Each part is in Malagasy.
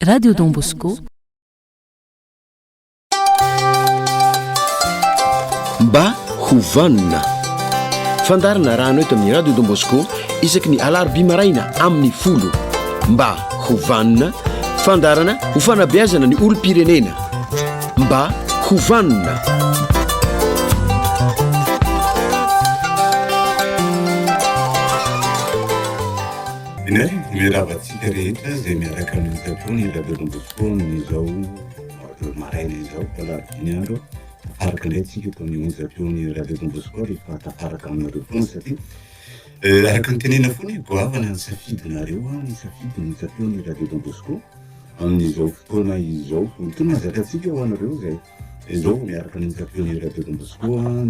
Radio Don Bosco mba hovanina fandarana rano eto amin'ny radio Don Bosco isaky ny alarobia maraina amin'ny 10 mba hovanina fandarana ho fanabeazana ny olo-pirenena mba hovanina inay miravatsika rehetra zay miaraka amin'ny tapony radio Don Bosco nyzao maraina izao alarobia andro tafaraka indray tsika eto amin'ny onjam-peony radio Don Bosco rehefa tafaraka aminareo foana satria araka ny tenena foana goavana ny safidinareo ny safidiny ny tapony radio Don Bosco amin'izao fotoana izao tony mazakatsika ho anareo zay izao miaraka ny tapony radio Don Bosco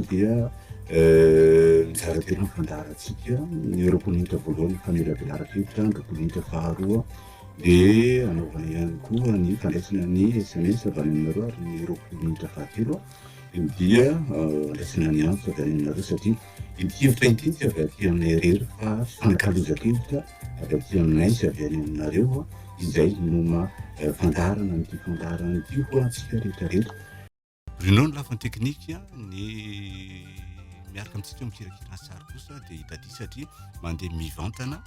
dia mizara tena mifandaratsika ny roapolinitra voalohany fanelabelarafevitra ny roapolinitra faharoa dia anaovana ihany koa ny fandraisana ny SMS avy any aminareo ary ny roapolinitra fahatelo dia andraisana ny antso avy any aminareo satria ity hevitra ity tsy avy aty aminay rery fa fanakalozakevitra avy aty aminay sy avy any aminareo izay noma fandarana nyity fandarana ity ho antsika rehetrarehetra Bruno ny lafiny teknika ny miaraka amintsika mikirakira sary kosa dia hitady satria mandeha mivantana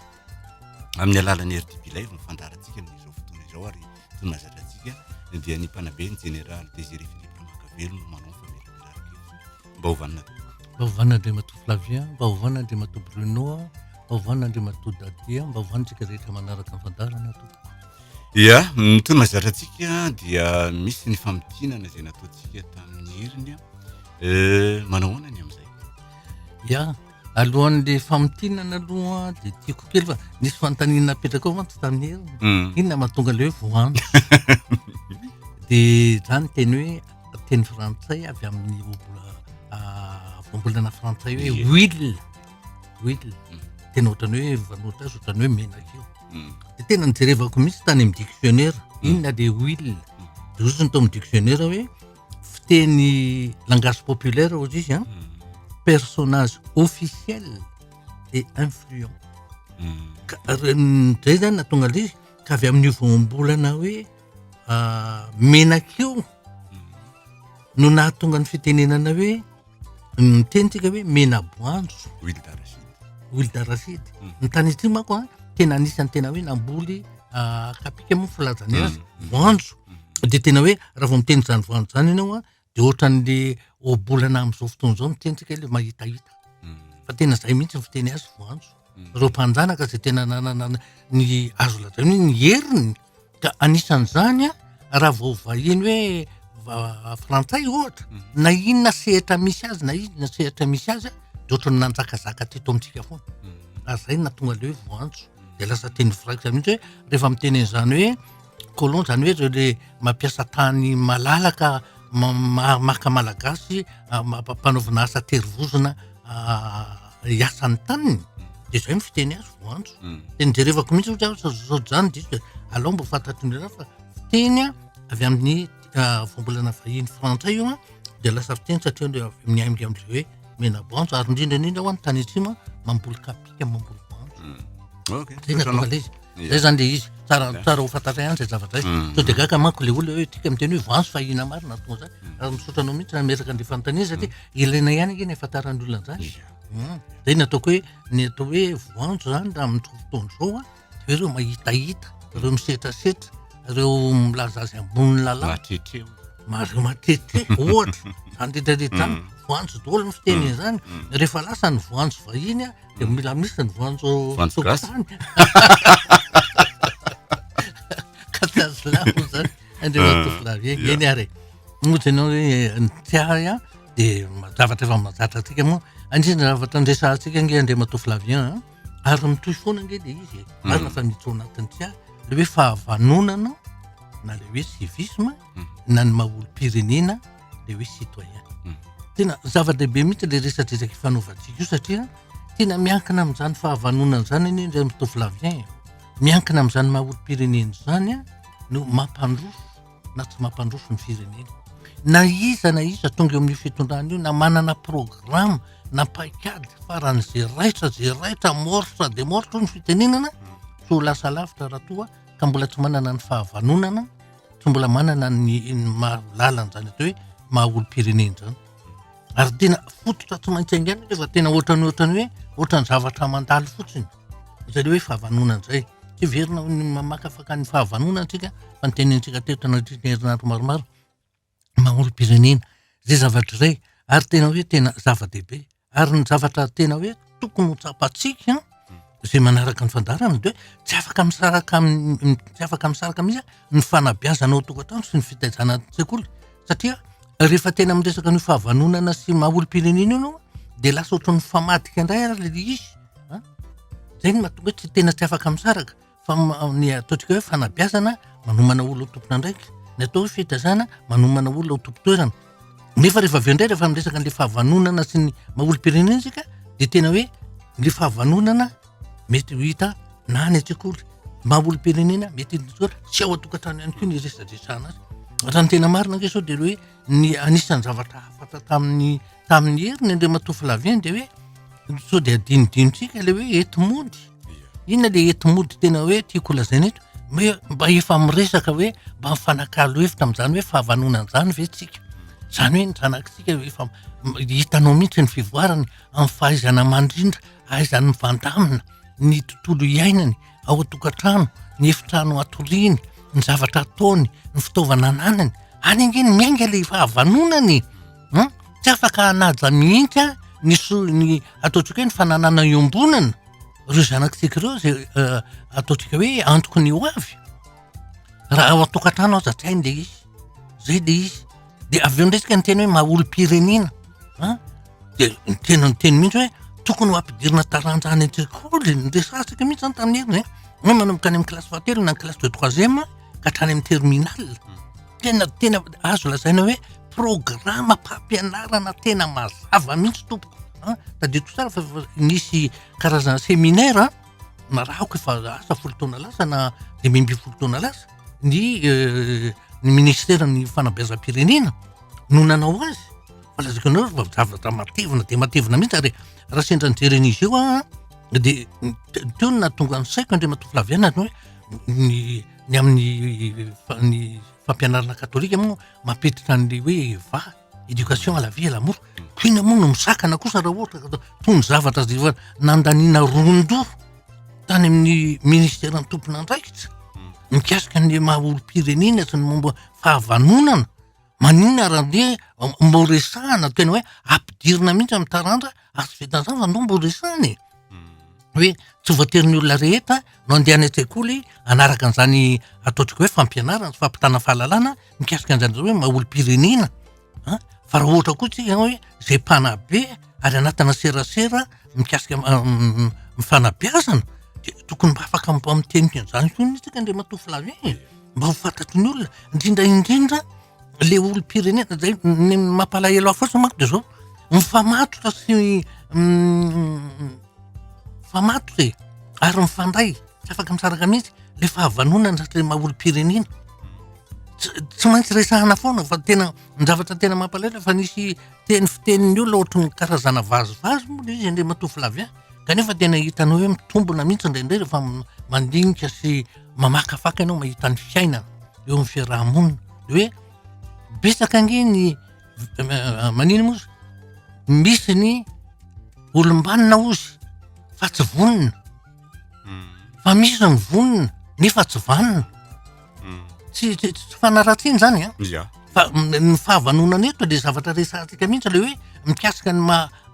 amin'ny alalan'ny RTP live mifandaratsika amin'izao fotoana izao ary tony mazatra-tsika dia ny mpanabe ny général Désiré Philippe Makavelona manao famelabelarakevitra mba hovanina mba hovanina Andriamatoa Flavien mba hovanina Andriamatoa Bruno mba hovanina Andriamatoa Dadia mba hovanitsika rehetra manaraka ny fandarana tompoko ia tony mazatra-tsika dia misy ny famidinana izay nataontsika tamin'ny heriny manao hoana ny amin'izay ia alohan'le famitinana aloha dia tiako kely fa nisy fanontaniana napetraka ao mantsy tamin'ny heriny inona mahatonga le hoe voanjo dia zany teny hoe teny frantsay avy amin'ny voambolana frantsay hoe huile tena ohatrany hoe vanoatra azy ohatrany hoe menakio dia tena nijerevako misy tany amin'ny dictionnaire inona le huile dia ozony tao amin'ny dictionnaire hoe fiteny langage populaire ozy izy personnage officiel et influent zay zany natonga le izy ka avy amin'ny voambolana hoe menakio no nahatonga ny fitenenana hoe mitenitsika hoe menaboanjo huile d'arachide ny tany ity mako tena anisany tena hoe namboly kapika moa filazany azy voanjo dia tena hoe raha vao miteny zany voanjo zany ianao dia ohatran'le obolana amin'izao fotoana izao mitenitsika le mahitahita fa tena zay mihitsy ny fiteny azy voanjo reo mpanjanaka zay tena nanana ny azo lazay hoe ny heriny ka anisan'izany raha vao vahiny hoe frantsay ohatra na inona sehatra misy azy na inona sehatra misy azy dia ohatrany nanjakazaka teto amintsika foana zay natonga le hoe voanjo dia lasa teny firaikitra mihitsy hoe rehefa miteny an'izany hoe colon zany hoe reo le mampiasa tany malalaka maka malagasy mpanaovana asa terivozona hiasan'ny taniny dia zay mifiteny azy voanjo dia nijerevako mihitsy zao zany disy alao mba fantatry ny raha fa fiteny avy amin'ny voambolana vahiny frantsay io dia lasa fiteny satria le amin'ny ainga amin'le hoe mena voanjo ary indrindraindrindra ho any tany atsimo mamboly kapika mamboly voanjo tena tonga le izy zay zany le izy tsara ho fantatray any zay zavatra zay so dia gaka manko le olona hoe tika miteny hoe voanjo fa hina marina tonga zany ary misotranao mihitsy nameraka an'le fanontania satria ilaina ihany ake ny ahafantaran'ny olona zany zay nataoko hoe ny atao hoe voanjo zany raha amin'izao fotoana izao dia ireo mahitahita ireo misetrasetra ireo milaza azy ambony lalàna mareo matete ohatra zany rehetrarehetra zany voanjo daholo ny fiteny zany rehefa lasa ny voanjo vahiny dia mila misy ny voanjo tokotany katasilamo zany Andriamatoa Flavien eny ary moja ianao hoe nitiary dia zavatra efa mazatra antsika moa andrindra zavatra ndresantsika nge Andriamatoa Flavien ary mitohy foana nge dia izy marina fa miditra ao anatin'ny tia le hoe fahavanonana na le hoe civisme na ny maha-olo-pirenena le hoe citoyen tena zava-dehibe mihitsy le resadresaka ifanaovantsika io satria tena miankina amin'izany fahavanonana zany iny Andriamatoa Flavien miankina amin'izany maha-olo-pirenena zany no mampandroso na tsy mampandroso ny firenena na iza tonga eo amin'ny fitondrana io na manana programme na paikady faran'izay raitra moritra dia moritra ny fitenenana so lasa lavitra raha toa ka mbola tsy manana ny fahavanonana, tsy mbola manana ny mahalalana zany atao hoe maha-olom-pirenena zany. Ary tena fototra tsy maintsy aingana rehefa tena ohatrany hoe zavatra mandalo fotsiny. Zay le hoe fahavanonana zay. Tsy verina ny mamaka afaka ny fahavanonana antsika fa ny tenentsika teto nandritra herinandro maromaro. Maha-olom-pirenena. Zay zavatra zay. Ary tena hoe tena zava-dehibe. Ary ny zavatra tena hoe tokony ho tsapatsika zay manaraka ny fandarana de tsy afaka misaraka mihitsy ny fanabeazana ao tokatrano sy ny fitaizana an-tsekoly. Satria rehefa tena miresaka ny fahavanonana sy maha-olom-pirenena io de lasa ohatran'ny famadika indray ary le izy. Zay ny mahatonga tsy tena tsy afaka misaraka. Fa ny ataontsika hoe fanabeazana manomana olo ao tompona ndraiky. Ny atao hoe fitaizana manomana olo ao tompo-toerana. Nefa rehefa avy indray rehefa miresaka an'le fahavanonana sy ny maha-olom-pirenena isika de tena hoe le fahavanonana mety ho hita na any an-tsekoly, maha-olom-pirenena mety hita tsy ao atokantrano ihany koa ny resadresana azy. Raha ny tena marina ange sao de hoe ny anisan'ny zavatra hafatra tamin'ny heriny Andriamatoa Flavieny de hoe sao de adinodinontsika le hoe heti-mody. Inona le heti-mody tena hoe tiako lazaina eto? Mba efa miresaka hoe mba mifanakalo hevitra amin'izany hoe fahavanonana zany ve tsika? Zany hoe ny zanakitsika efa hitanao mihitsy ny fivoarany amin'ny fahaizana mandrindra, ahaizany mivandamina, ny tontolo iainany ao an-tokantrano, ny efitrano atoriany, ny zavatra ataony, ny fitaovana ananany. Any angeny miainga le fahavanonany. Tsy afaka hanaja mihitsy ny ataontsika hoe ny fananana iombonana. Reo zanakitsika ireo zay ataontsika hoe antoko ny ho avy. Raha ao an-tokantrano aza tsy hainy le izy. Zay le izy. De avy eo ndresika ny tena hoe maha-olom-pirenena. De ny teny mihitsy hoe tokony ho ampidirina taranja any an-tsekoly ny resatsika mihitsy zany tamin'ny heriny. Hoe manomboka any amin'ny kilasy fahatelo na ny kilasy de troisième ka hatrany amin'ny terminal. Tena azo lazaina hoe programa mpampianarana tena mazava mihitsy tompoko. Tadidiko tsara fa nisy karazana séminaire narahako efa asa 10 taona lasa na 20 taona lasa ny ministèren'ny fanabeazam-pirenena no nanao azy. Fa lazako anao fa zavatra matevina de matevina mihitsy ary raha sendra nijery an'izy io de teo no nahatonga ny saiko Andriamatoa Flavieny hoe ny amin'ny fampianarana katolika moa mampetitra an'le hoe EVA, éducation à la vie et l'amour. Kuina moa no misakana kosa raha ohatra tony zavatra zay nandaniana rondo tany amin'ny ministèren'ny tompon'andraikitra mikasika ny maha-olom-pirenena sy ny momba fahavanonana. Maninona raha de mboresahana tena hoe ampidirina mihitsy amin'ny taranja azo vetan'izany fa no mboresahany. Hoe tsy voatery ny olona rehetra no andeha any an-tsekoly anaraka an'izany ataontsika hoe fampianarana sy fampitana fahalalana mikasika an'izany hoe maha-olom-pirenena. Fa raha ohatra koa tsika hoe zay mpanabe ary anatina serasera mikasika mifanabeazana de tokony mba afaka miteny an'izany koa tsika Andriamatoa Flavieny mba ho fantatry ny olona indrindra le olom-pirenena zay ny mampalahelo afotsiny manko de zao mifamatotra sy mifamatotra ary mifandray tsy afaka misaraka mihitsy le fahavanonana satria maha-olom-pirenena. Tsy maintsy resahana foana fa tena ny zavatra tena mampalahelo fa nisy fitenin'ny olona ohatran'ny karazana vazivazy moa le izy Andriamatoa Flavieny. Kanefa tena hitanao hoe mitombona mihitsy indraindray rehefa mandinika sy mamakafaka ianao mahita ny fiainana eo amin'ny fiarahamonina. De hoe betsaka ange ny manino moa misy ny olombanina ozy fa tsy vonina. Fa misy ny vonina nefa tsy vanina. Tsy fanaratsiana zany fa ny fahavanonana eto le zavatra resantsika mihitsy le hoe mikasika ny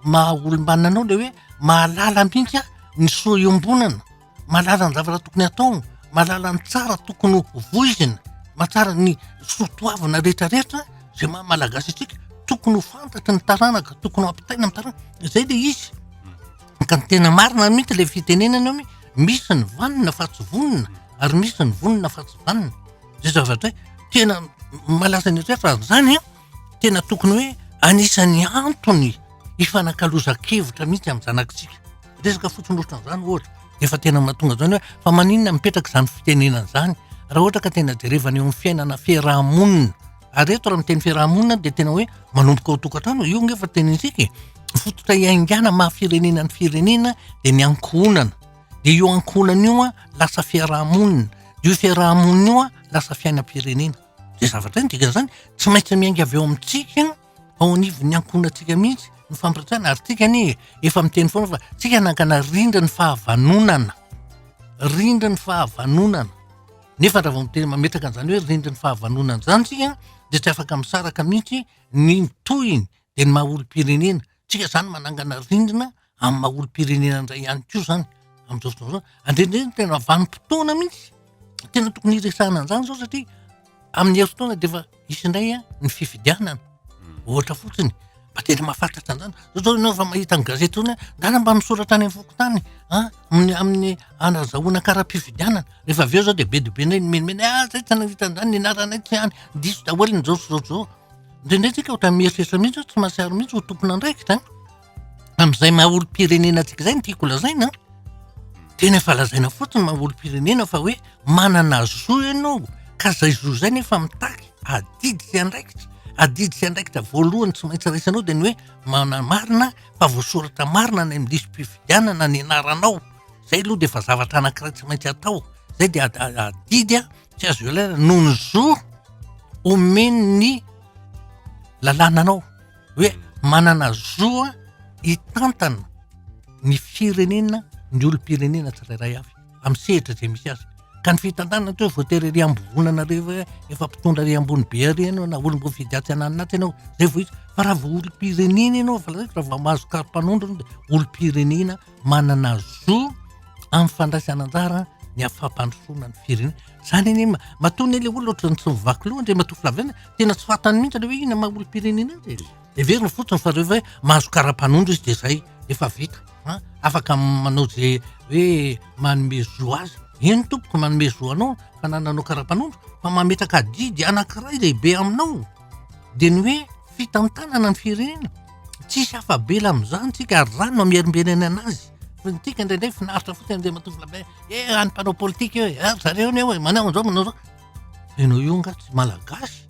maha-olombanina anao le hoe mahalala mihitsy ny soa iombonana, mahalala ny zavatra tokony atao, mahalala ny tsara tokony voizina, mahatsara ny soatoavina rehetrarehetra zay malagasy atsika tokony ho fantatra ny taranaka, tokony ho ampitaina amin'ny taranaka. Zay le izy. Ka ny tena marina mihitsy le fitenenana hoe misy ny vanina fa tsy vonina ary misy ny vonina fa tsy vanina. Zay zavatra tena malaza ny rehetra zany tena tokony hoe anisan'ny antony ifanakaloza-kevitra mihitsy amin'ny zanakitsika. Resaka fotsiny ohatran'izany ohatra efa tena mahatonga zany hoe fa maninona mipetraka izany fitenenana zany raha ohatra ka tena jerevana eo amin'ny fiainana fiarahamonina. Ary eto raha miteny fiarahamonina de tena hoe manomboka ao tokantrano io ngefa tenintsika fototra iaingana maha-firenena ny firenena de ny ankohonana. De io ankohonana io lasa fiarahamonina. io fiarahamonina io a lasa fiainam-pirenena. Zay zavatra ny dikany zany tsy maintsy miainga avy eo amintsika ao anivon'ny ankohonantsika mihitsy ny fampirantsana ary tsika ny efa miteny foana fa tsika nankana rindriny fahavanonana nefa raha vao miteny mametraka an'izany hoe rindriny fahavanonana zany tsika dia tsy afaka misaraka mihitsy ny tohiny dia ny maha-olom-pirenena. Tsika zany manangana rindrina amin'ny maha-olom-pirenena indray ihany koa zany amin'izao fotoana izao. Andrendreny tena vanim-potoana mihitsy tena tokony hiresahana an'izany zao satria amin'ny fotoana dia efa isy indray ny fifidianana ohatra fotsiny mba tena mahafantatra an'izany. Zao ianao fa mahita ny gazety ony dana mba misoratra any am'fokotany amin'ny anazahoana karaha-pifidianana rehefa avy eo zao dia be dia be indray ny menimena zay tsy nahita an'izany ny anaranay tsy any diso daholo ny zao. Indrindray tsika ohatra mieritreritra mihitsy tsy mahasiaro mihitsy ho tompona andraikitra amin'izay maha-olom-pirenena tsika zay ny tiako lazaina. Tena efa lazaina fotsiny maha-olom-pirenena fa hoe manana zo ianao ka zay zo zay nefa mitaky adidy sy andraikitra voalohany tsy maintsy raisanao dia ny hoe marina fa voasoratra marina ny amin'ny disom-pifidianana ny anaranao. Zay aloha dia efa zavatra anankiray tsy maintsy atao. Zay dia adidy tsy azo ilaina noho ny zo omeny ny lalànanao hoe manana zo hitantana ny firenena ny olom-pirenena tsirairay avy amin'ny sehatra izay misy azy. Ka ny fitantanana toa voatery ery ambonana rehefa efa mpitondra ery ambony be ary ianao na olom-bo fidiatsy ananaty ianao zay vao izy fa raha vao olom-pirenena ianao fa raha vao mahazo karapanondro dia olom-pirenena manana zo amin'ny fandraisana anjara ny afampandrosoana ny firenena. Zany eny matony ilay olona ohatrany tsy mivaky loha ndray matoa filavina tena tsy fantany mihitsy ilay hoe ina maha olom-pirenena azy. Dia verina fotsiny fa rehefa hoe mahazo karapanondro izy dia zay efa vita. Afaka manao zay hoe manome zo azy. Eny tompoko manome zo anao fa nananao karapanondro fa mametraka adidy anankiray lehibe aminao dia ny hoe fitantanana ny firenena. Tsisy afabela amin'izany tsika ary rano amiherimbenana anazy. Tika indraindray finaritra fotsiny dia matoa filavina any mpanao politika eo zareo ny eo manao an'izao. Ianao io nga tsy malagasy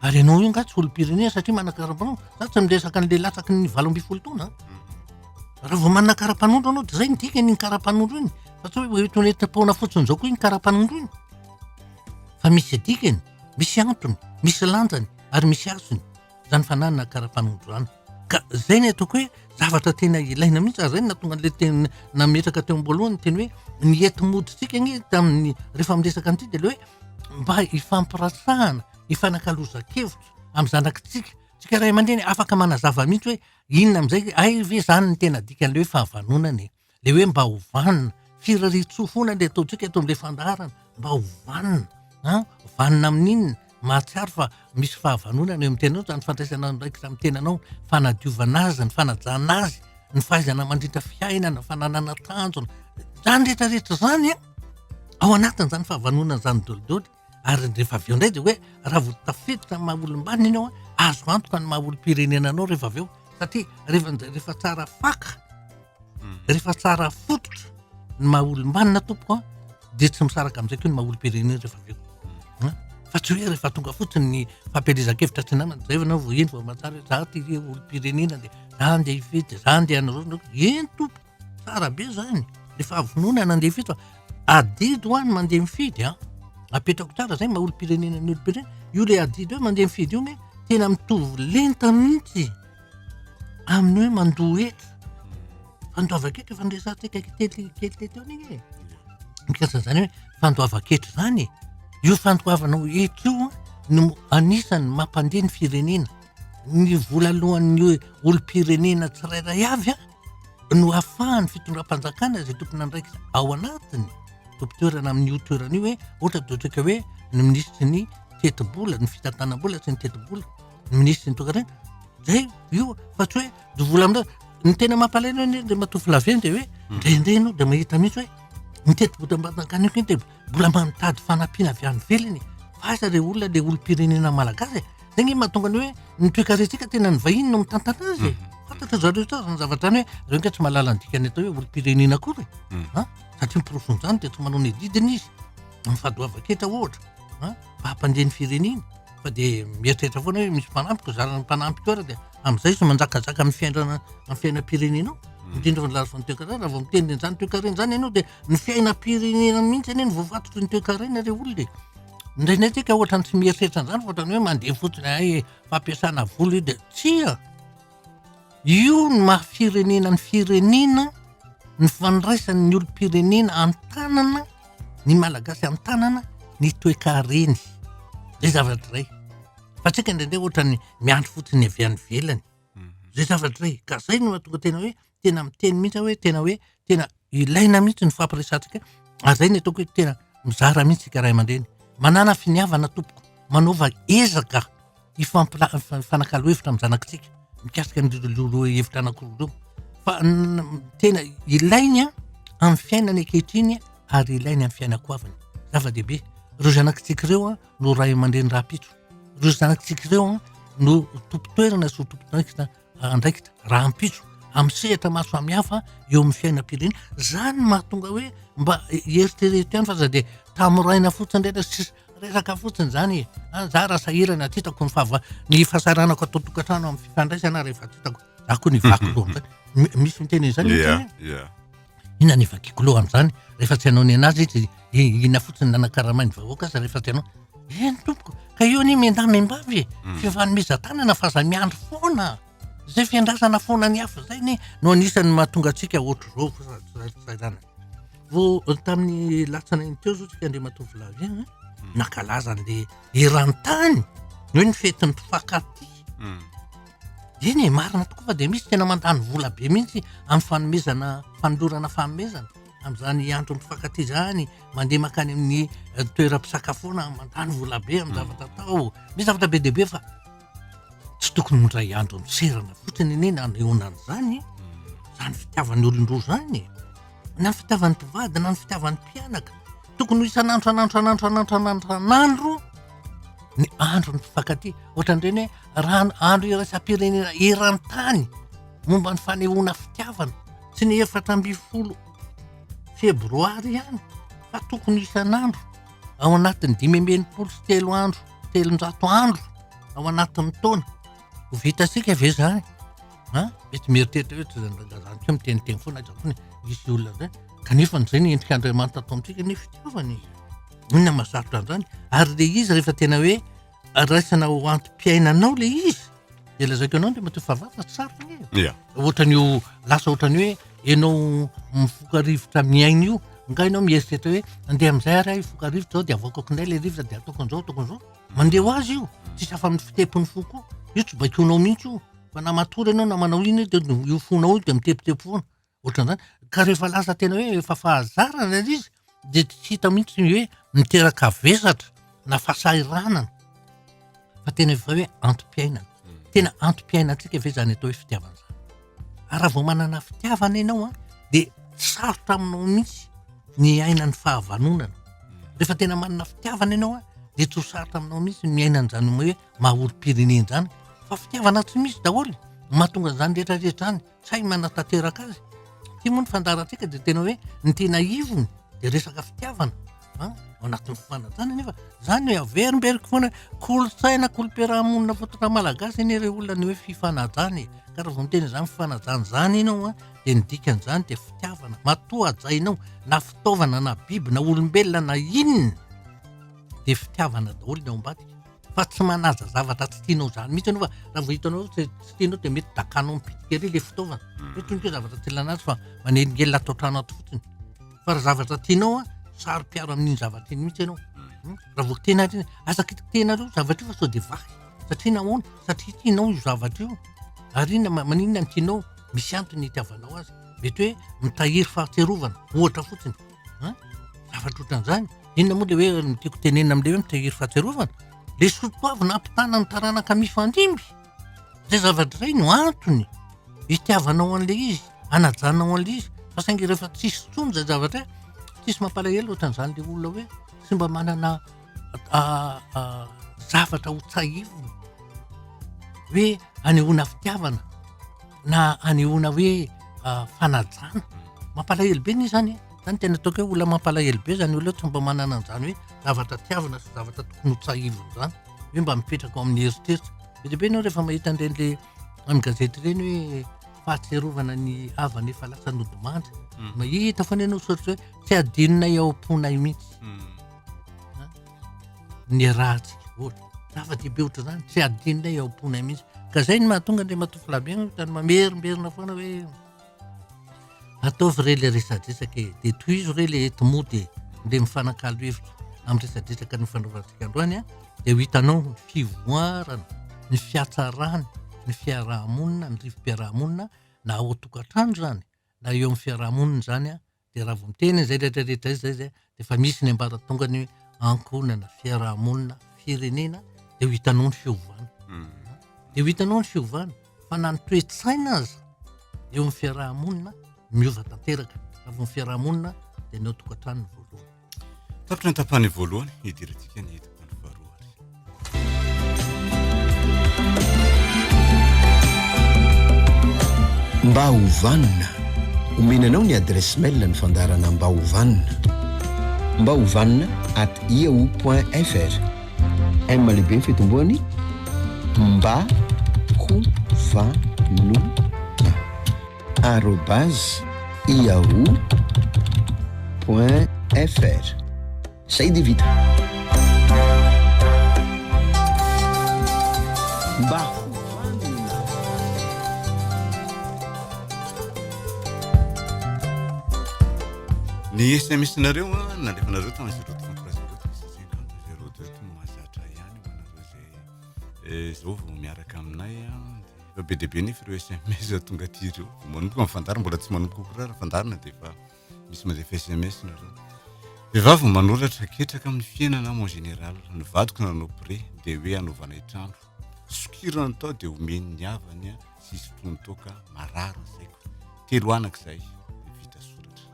ary ianao io nga tsy olom-pirenena satria manana karapanondro. Za tsy miresaka an'ilay latsaky ny 18 taona. Raha vao manana karapanondro anao dia zay ny dikany iny karapanondro iny. Fa tsy hoe hoentina-poana fotsiny zao koa iny karapanondro iny. Fa misy dikany, misy antony, misy lanjany ary misy asony zany fananana karapanondro zany. Ka zay ny ataoko hoe zavatra tena ilaina mihitsy ary zay no nahatonga an'ilay teny nametraka teo am-boalohany teny hoe ny enti-modintsika iny tamin'ny rehefa miresaka an'ity dia ilay hoe mba hifampirasahana, hifanankalozan-kevitra amin'ny zanakitsika. Tsika ray aman-dreny afaka manazava mihitsy hoe inona amin'izay ay ve zany ny tena dikan'ilay hoe fahavanonana le hoe mba hovanina firaritsoa foana ilay ataontsika eto amin'ilay fandaharana mba hovanina vanina amin'inona mahatsiaro fa misy fahavanonana eo amin'ny tenanao zany fandraisana ndraikitra amin'ny tenanao fanadiovana azy ny fanajana azy ny fahaizana mandritra fiainana fananana tanjona zany rehetrarehetra zany ao anatiny zany fahavanonana zany dolidoly. Ary rehefa avy eo indray dia hoe raha vao tafiditra ny maha-olom-banina ianao azo antoka ny maha-olom-pirenena anao rehefa avy eo satria rehefa tsara faka rehefa tsara fototra ny maha-olom-banina tompoko dia tsy misaraka amin'izay koa ny maha-olom-pirenena rehefa avy eo. Fa tsy hoe rehefa tonga fotsiny ny fampielezan-kevitra tsy namana zay anao vao eny vao mahatsara hoe za ty olom-pirenena dia za andeha hifety za andeha hanao eny tompo tsara be zany rehefa avononana andeha hifety fa adidy ho any mandeha mifidy apetrako tsara zay maha-olom-pirenena ny olom-pirenena io le adidy hoe mandeha mifidy io hoe tena mitovy lenta mihitsy amin'ny hoe mandohetra fandoava-ketra fandraisantsika kely teo iny mikasa zany hoe fandoava-ketra zany io fandoavanao eto io no anisany mampandeha ny firenena ny volalohan'ny olom-pirenena tsirairay avy no ahafahany fitondram-panjakana zay tokony andraikitra ao anatiny tompitoerana amin'ny io toerana io hoe ohatra toetrika hoe ny ministry ny teti-bola ny fitantanam-bola sy ny teti-bola ny ministry ny tokareny zay io fa tsy hoe vola amin'izao ny tena mampalaina dia matoa filaveny dia hoe indraindray ianao dia mahita mihitsy hoe ny teti-bola mbatankaniko iny dia mbola manotady fanampiana avy any velany fa aza le olona le olom-pirenena malagasy zay ny mahatonga ny hoe ny toekaretsika tena ny vahiny no mitantana azy fantatra zareo tsara ny zavatra any hoe reo nka tsy mahalala ny dikany atao hoe olom-pirenena kory satria miporofony zany dia tsy manao ny adidiny izy mifadoava-ketra ohatra mba hampandeha ny firenena fa dia mieritreritra foana hoe misy mpanampy ko zarana mpanampy koa dia amin'izay izy manjakazaka amin'ny fiainam-pirenenao indrindra fa lara ny toe-karena raha vao mitendry an'izany toe-karena zany ianao dia ny fiainam-pirenena mihitsy anie ny voavatotry ny toe-karena le olona e. Indraindray tsika ohatra ny tsy mieritreritra an'izany fa ohatrany hoe mandeha fotsiny ay fampiasana volo io dia tsia. Io ny mahafirenena ny firenena, ny fandraisan'ny olom-pirenena an-tanana, ny malagasy an-tanana, ny toe-kareny. Zay zavatra iray. Fa tsika indraindray ohatrany miandry fotsiny avy any ivelany. Zay zavatra iray. Ka zay no mahatonga tena hoe tena miteny mihitsy hoe tena ilaina mihitsy ny fampiresantsika. Zay ny ataoko hoe tena mizara mihitsy sika ray aman-dreny. Manana finiavana tompoko, manaova ezaka hifanakalo-hevitra amin'ny zanakitsika mikasika ny hevitra anankiroa. Fa tena ilainy amin'ny fiainany ankehitriny ary ilainy amin'ny fiainankoavany. Zava-dehibe. Ireo zanakitsika ireo no ray aman-dreny rahampitso. Ireo zanakitsika ireo no tompo-toerana sy tompo-toerana andraikitra rahampitso amin'ny sehatra maro samihafa eo amin'ny fiainam-pirenena. Zany mahatonga hoe mba eritrereto ihany fa za dia tamoraina fotsiny indray resaka fotsiny zany. Za raha sahirana titako ny fahasaranako atao tokantrano amin'ny fifandraisana rehefa titako ako ny vakiko amin'izany. Misy miteny izany ina ny vakiko loha amin'izany rehefa tsy hanao ny anazy izy ina fotsiny nanakaramainy vahoaka aza rehefa tsy hanao eny tompoko ka io any mienda-miambavy fifanomezan-tanana fa za miandro foana zay fiandrasana foana ny hafa zay ny no anisany mahatonga antsika ohatry zao zany. Vao tamin'ny latsana iny teo zao tsika Andriamatoa Vilavy nankalaza an'le eran-tany hoe ny fetin'ny mpifankaty. Eny marina tokoa fa dia misy tena mandany vola be mihitsy amin'ny fanomezana fanolorana fanomezana amin'izany andro mpifankaty zany, mandeha makany amin'ny toeram-pisakafoana mandany vola be amin'ny zavatra tao. Misy zavatra be dehibe fa tsy tokony mindray andro miserana fotsiny eny anehoana an'izany. Zany fitiavan'ny olon-droa zany. Na ny fitiavan'ny mpivady na ny fitiavan'ny mpianaka. Tokony ho isan'andro ny andro ny mpifankaty. Ohatran'ireny hoe raha andro iraisam-pirenena eran-tany momba ny fanehoana fitiavana sy ny 14 febroary ihany fa tokony isan'andro ao anatin'ny 583 andro 300 andro ao anatin'ny taona. Ho vitasika ve zany? Mety mieritreritra hoe tsy zany keo miteniteny foana zakony misy olona zay kanefa n'izay ny endrika Andriamanitra atao amintsika ny fitiavany. Inona mahasarotra an'izany? Ary le izy rehefa tena hoe raisana ho antom-piainanao le izy dia lazaiko ianao dia matoa favava tsy sarotra ny ohatrany io lasa ohatrany hoe ianao mifoka rivotra miaina io nga ianao mieritreritra hoe andeha amin'izay ary hifoka rivotra zao dia avoakako indray le rivotra dia ataoko an'izao mandeha ho azy io tsisy afa-amin'ny fitepiny fo koa io tsy baikonao mihitsy io fa na matory ianao na manao iny dia io fonao io dia mitepitepo foana ohatran'izany. Ka rehefa lasa tena hoe efa fahazarana izy dia tsy hita mihitsy hoe miteraka vesatra na fahasahiranana fa tena efa hoe antom-piainana. Tena antom-piainantsika ve zany atao hoe fitiavana zany. Ary raha vao manana fitiavana ianao dia sarotra aminao mihitsy ny aina ny fahavanonana. Rehefa tena manana fitiavana ianao dia tsy ho sarotra aminao mihitsy miaina an'izany hoe maha-olom-pirenena zany. Fa fitiavana tsy misy daholo mahatonga an'izany rehetrarehetra zany tsy hay manatanteraka azy. Ty moa ny fandarantsika dia tena hoe ny tena ivony dia resaka fitiavana ao anatin'ny fifanajana nefa zany hoe averimberiko foana kolotsaina kolom-piarahamonina fototra malagasy eny ireo olona ny hoe fifanajana. Ka raha vao miteny izany fifanajana zany ianao dia ny dikan'izany dia fitiavana matoa ajainao na fitaovana na biby na olombelona na inona dia fitiavana daholo ny ao ambadika. Fa tsy manaja zavatra tsy tianao zany mihitsy ianao fa raha vao hitanao tsy tianao dia mety dakanao mipitika ery le fitaovana. Mety hoe zavatra tsy ilana azy fa manelingelina atao trano ato fotsiny. Fa raha zavatra tianao saro-piaro amin'iny zavatra iny mihitsy ianao. Raha vao tena azaky tenareo zavatra io fa sao dia vaky satria nahoana satria tianao io zavatra io ary maninona ny tianao misy antony itiavanao azy. Mety hoe mitahiry fahatserovana ohatra fotsiny zavatra ohatran'izany. Inona moa le hoe tiako tenenina amin'ilay hoe mitahiry fahatserovana le sotoavy na ampitana ny taranaka mifandimby. Zay zavatra izay no antony itiavanao an'ilay izy anajanao an'ilay izy fa saingy rehefa tsisy tsony zay zavatra tsisy mampalahelo ohatran'izany le olona hoe sy mba manana zavatra ho tsahivony hoe anehoana fitiavana na anehoana hoe fanajana mampalahelo be ny zany zany tena ataoko hoe olona mampalahelo be zany olona tsy mba manana an'izany hoe zavatra tiavana sy zavatra tokony ho tsahivony zany hoe mba mipetraka ao amin'ny eritreritra. Be dia be ianao rehefa mahita an'ireny le amin'ny gazety ireny hoe fahatserovana ny avana efa lasa nodimandry mahita fa ny anao soratra hoe tsy adinona eo am-ponay mihitsy ny rahantsika ohatra zava-dehibe ohatra zany tsy adinona eo am-ponay mihitsy ka zay ny mahatonga ndray matofilabena tany mamerimberina foana hoe ataovy re le resadresaka de toy izy re le etimody nde mifanakalo hevitra amin'ny resadresaka ny fanaovantsika androany de ho hitanao ny fivoarana ny fiatsarany ny fiarahamonina ny rivom-piarahamonina na ao an-tokantrano zany na eo amin'ny fiarahamonina zany de raha vao miteny zay rehetrarehetra zay de efa misy ny ambaratongany hoe ankonana fiarahamonina firenena de ho hitanao ny fiovana de ho hitanao ny fiovana fa na ny toe-tsaina aza eo amin'ny fiarahamonina miova tanteraka raha vao ny fiarahamonina de ny ao tokantrano voalohany tapitra ny tapany voalohany hidirantsika ny tapany faharoa mba hovanina omenanao ny adresse mail ny fandarana mba hovanina @yahoo.fr m lehibe ny fitomboany mba hovanona @yahoo.fr zay de vita mba hovanina ny SMS nareo nalefanareo tamin'ny 02 mahazatra ihany manareo zay zao vao miaraka aminay fa be deabe nefa ireo SMS tonga ty ireo manomboka mifandarina mbola tsy manomboka kokoa raha fandarina de fa misy mandefa SMS nareo vehivavy manoratra ketraka amin'ny fiainana mon général ny vadiko nanao pré de hoe anaovana trano sokirana tao de omeny ny avany sisy fotoany toka marary zaiko telo anak'izay vita soratra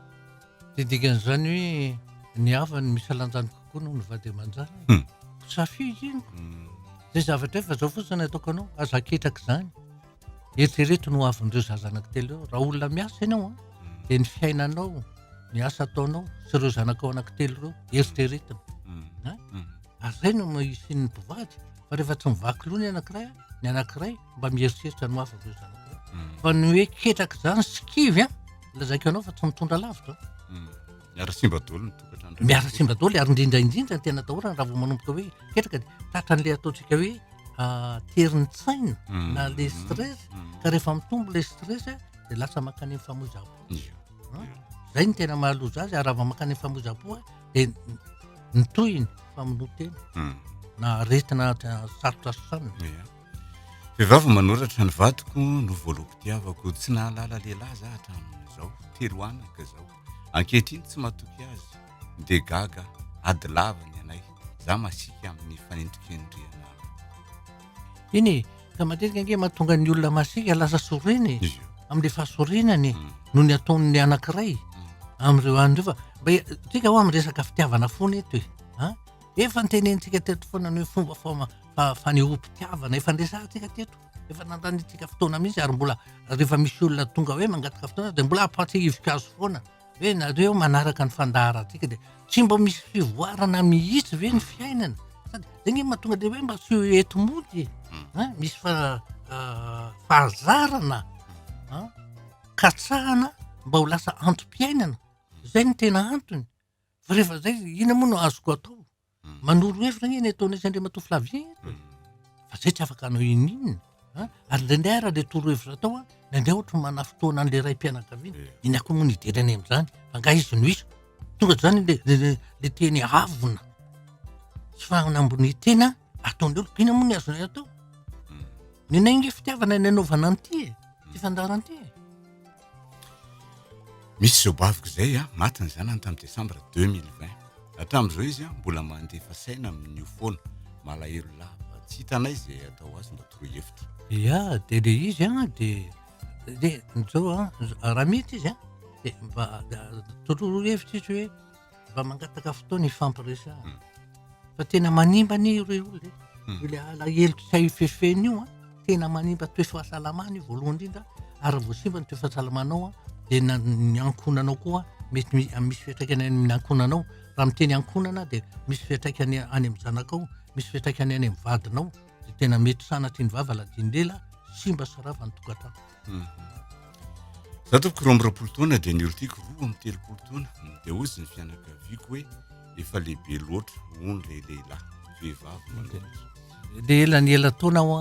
de dikan'izany hoe ny avany misy lanjany kokoa no ny vady aman-jany safidy iny zay zavatra efa zao fotsiny ataoko anao azaketraka zany eritrereto no avin'ireo zazanako telo eo raha olona miasa ianao de ny fiainanao ny asa ataonao sy ireo zanakao anankitelo reo eritreretiny azay no misy ny mpivady fa rehefa tsy mivaky loha ny anankiray mba mieritreritra no hafa ireo zanak'iray fa ny hoe ketraka zany sikivy lazaiko anao fa tsy mitondra lavitra miara-simba dolo ny tokatrano miara-simba dolo ary indrindraindrindra ny tena atahorana raha vao manomboka hoe ketraka de tratran'le ataontsika hoe terin'ny-tsaina na le stress ka rehefa mitombo le stress de lasa makany amin'ny famozapo zay ny tena mahaloza azy ary raha vao makany amin'ny famozapo de nitohiny famonotena na aretina sarotra sanina vehivavy manoratra ny vadiko no voaloko-pitiavako tsy nahalala lehilahy za hatramin'izao telo anaka zao ankehitriny tsy matoky azy de gaga ady lavany anay za masika amin'ny fanendrikendriana iny ka matetika ange mahatonga ny olona masika lasa soreny amin'le fahasorenany no ny ataon'ny anankiray amin'ireo andreo fa tsika ho amin'ny resaka fitiavana foana eto efa nitenentsika teto foana ny hoe fomba fanehoam-pitiavana efa nresantsika teto efa nandanitsika fotoana mihitsy ary mbola rehefa misy olona tonga hoe mangataka fotoana de mbola apatsihivika azy foana hoe nareo manaraka ny fandaharatsika de tsy mba misy fivoarana mihitsy ve ny fiainana sady zay nge mahatonga de hoe mba tsy ho etomody misy fahazarana katsahana mba ho lasa antom-piainana zay ny tena antony fa rehefa zay ina moa no azoko atao manoro hevitra ny ataonay Andriamantoa Flavien fa zay tsy afaka anao ininina ary ndraindray raha le toro hevitra atao ndraindray ohatra mana fotoana an'le ray mpianakaviana iny ako moa nidirany amin'izany fa nga izy no iso tonga zany le teny avona sy fanambony tena ataon'le olo ina moa ny azonay atao ny nainge fitiavana ny anaovana an'ity ty fandaran'ity misy zao baviko zay matiny zanany tamin'ny Desambra 2020 hatramin'izao izy mbola mandefa saina amin'io foana malahelo lava tsy hitanay zay atao azy mba toro hevitra de le izy de zao raha mety izy de mba toro hevitra izy hoe mba mangataka fotoana ifampiresahana fa tena manimba ny ireo olona le alahelo tsy ifefeny io tena manimba toe-fahasalamana io voalohany indrindra ary vao simba ny toe-fahasalamanao de ny ankonanao koa mety misy fiatraikany amin'ny ankonanao raha miteny ankonana de misy fiatraikany any amin'ny zanakao misy fiatraikany any amin'ny vadinao de tena mety sanatry ny vava ladiny lela simba sarava ny tokatrano za topoko roa am'roapolo taona dia ny olo tiako roa amin'ny telopolo taona dia ozy ny fianakaviako hoe efa lehibe loatra hono le lehilahy vehivavy manoatra de ela ny ela taona ho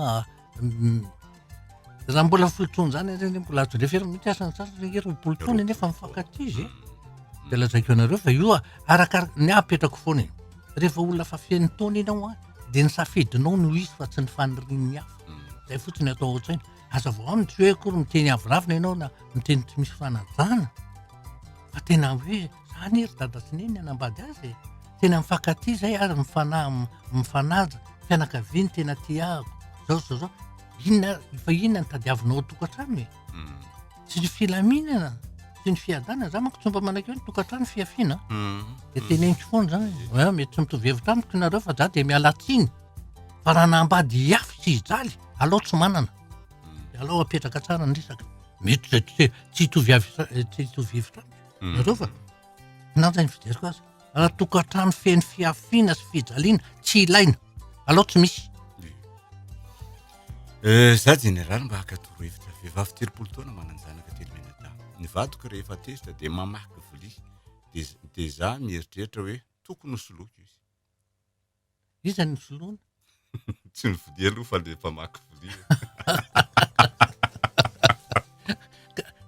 raha mbola folotona zany reny mbola azo lefera mihitsy asany sasany roapolo taona nefa mifankatizy de lazaiko anareo fa io arakaraka ny apetrako foana rehefa olona fa feno taona ianao de ny safidinao no izy fa tsy ny fanirian'ny hafa zay fotsiny atao ohatsaina aza vao aminy tsy hoe akory miteny aviravina ianao na miteny tsy misy fanajana fa tena hoe zany ery dada sy neny anambady azy tena mifankaty zay ary mifanaja fianakaviany tena tiako zao inona fa inona ny tadiavinao tokantrano e tsy ny filaminana sy ny fiadana za manko tsomba manakeo ny tokantrano fiafiana de teneniko foana zany mety tsy mitovy hevitra amiko nareo fa za de mialatsiny fa raha nambady hiafy sy hijaly alao tsy manana de alao apetraka tsara ny resaka mety tsy hitovy hevitra amiko nareo fa nanjany fijeriko azy raha tokantrano feno fiafiana sy fijaliana tsy ilaina alao tsy misy za jeneraly mba hakatoro hevitra vehivavy telopolo taona mananjanaka telo menada ny vadiko rehefa tezitra dia mamaky vilia dia za mieritreritra hoe tokony hosoloako izy izany soloana tsy ny vilia aloha fa le mpamaky vilia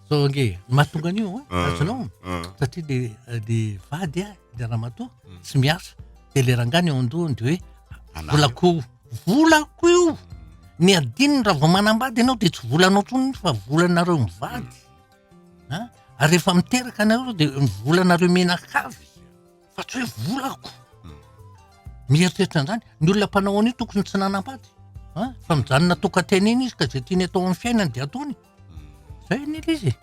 so nge mahatonga an'io azonao satria de vady de ramatoa tsy miasa de le rangany eo andohany de hoe volako io ny adininy raha vao manambady ianao de tsy volanao tsony fa volanareo mivady ary rehefa miteraka anareo de volanareo menakavy fa tsy hoe volako mieritreritra an'izany ny olona mpanao an'io tokony tsy nanambady fa mijanona tokantena eny izy ka zay tiany atao amin'ny fiainany de ataony zay ny ila izy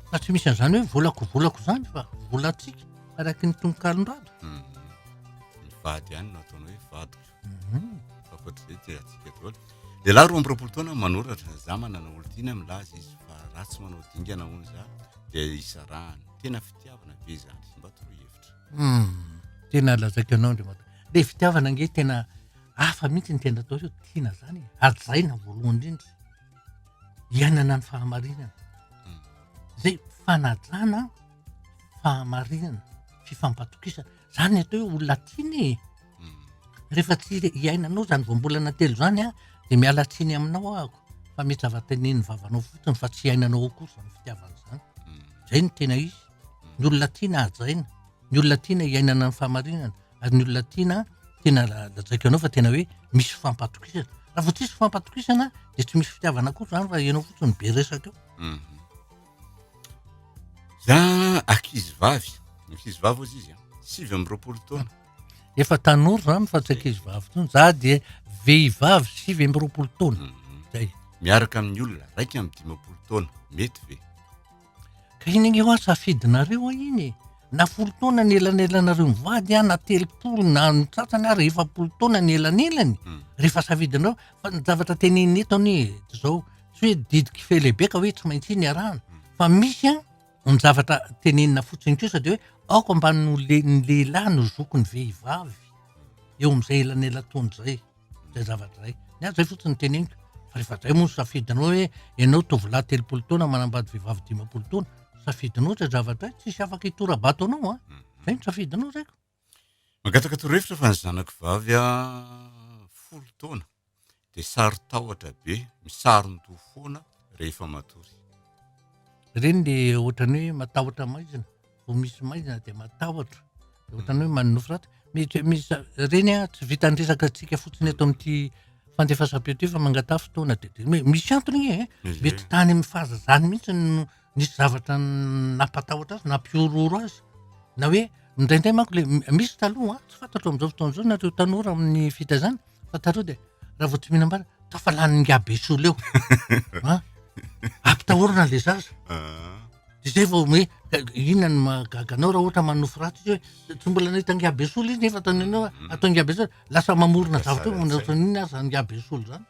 fa tsy misy an'izany hoe volako zany fa volatsika araky ny tonkalondrado vady ihany no ataony hoe vadiko fakoatr'izay tiatsika daholo lehilahy roa am'roapolo taona manoratra za manana olo tiana milaza izy fa raha tsy manao dingana hono za dia isarahany tena fitiavana be zany mba toroa hevitra tena lazaiko ianao ndre le fitiavana nge tena hafa mihitsy ny tena atao reo tiana zany ajaina voalohany indrindra iainana ny fahamarinana zay fanajana fahamarinana fifampatokisana zany atao hoe olona tiany rehefa tsy iainanao zany vao mbola natelo zany de miala tsiny aminao ahako fa mety zava-teneniny vavanao fotsiny fa tsy iainanao kosa ny fitiavana zany zay ny tena izy ny olona tiana ajaina ny olona tiana iainana ny fahamarinana ary ny olona tiana tena lazaiko ianao fa tena hoe misy fifampatokisana raha vao tsisy fifampatokisana de tsy misy fitiavana kosa zany raha ianao fotsiny be resaka eo za ankizy vavy ozy izy 5 am'roapolo taona efa tanora zany fa tsy ankizy vavy tsony za de vehivavy 5 am'roapolo taona zay miaraka amin'ny olona raiky amin'ny 10 taona mety ve ka iny eo safidinareo iny na 10 taona ny elanelanareo mivady na 30 na ny tsatsany ary 20 taona ny elanelany rehefa safidinareo fa ny zavatra teneniny eto any zao tsy hoe didiky felehibe ka hoe tsy maintsy iny arahana fa misy ny zavatra tenenina fotsiny kosa de hoe aoko ambany ny lehilahy no zoko ny vehivavy eo am'izay elanela-taona zay zavatra zay ny azy zay fotsiny teneniko fa rehefa zay moa safidinao hoe ianao tovolahy 30 taona manambady vehivavy 10 taona safidinao zay zavatra tsisy afaka hitorabato anao zay ny safidinao zayko mangatakatorohevitra fa ny zanako vavy 10 taona de sary tahotra be misary ny to foana rehefa matory reny le ohatrany hoe matahotra maizina vo misy maizina de matahotra de ohatrany hoe manonofo raty misy reny tsy vita nyresaka tsika fotsiny eto amin'ity fandefasam-peo fa mangata fotoana de misy antony mety tany amin'ny fahazazany mihitsy nisy zavatra nampatahotra azy nampiororo azy na hoe mindraindray manko le misy taloha tsy fantatro am'izao fotoana zao nareo tanora amin'ny fitazana fa tareo de raha vao tsy mihinambara tafa lany ngabe solo eo ampitahorana le zaza de zay vao hoe inona ny magaganao raha ohatra manofo ratsy izy hoe tsy mbola nahita ngabe solo izy nefa ataonao atao ngabe solo lasa mamorona zavatra hoe manatran'iny aza ngabe solo zany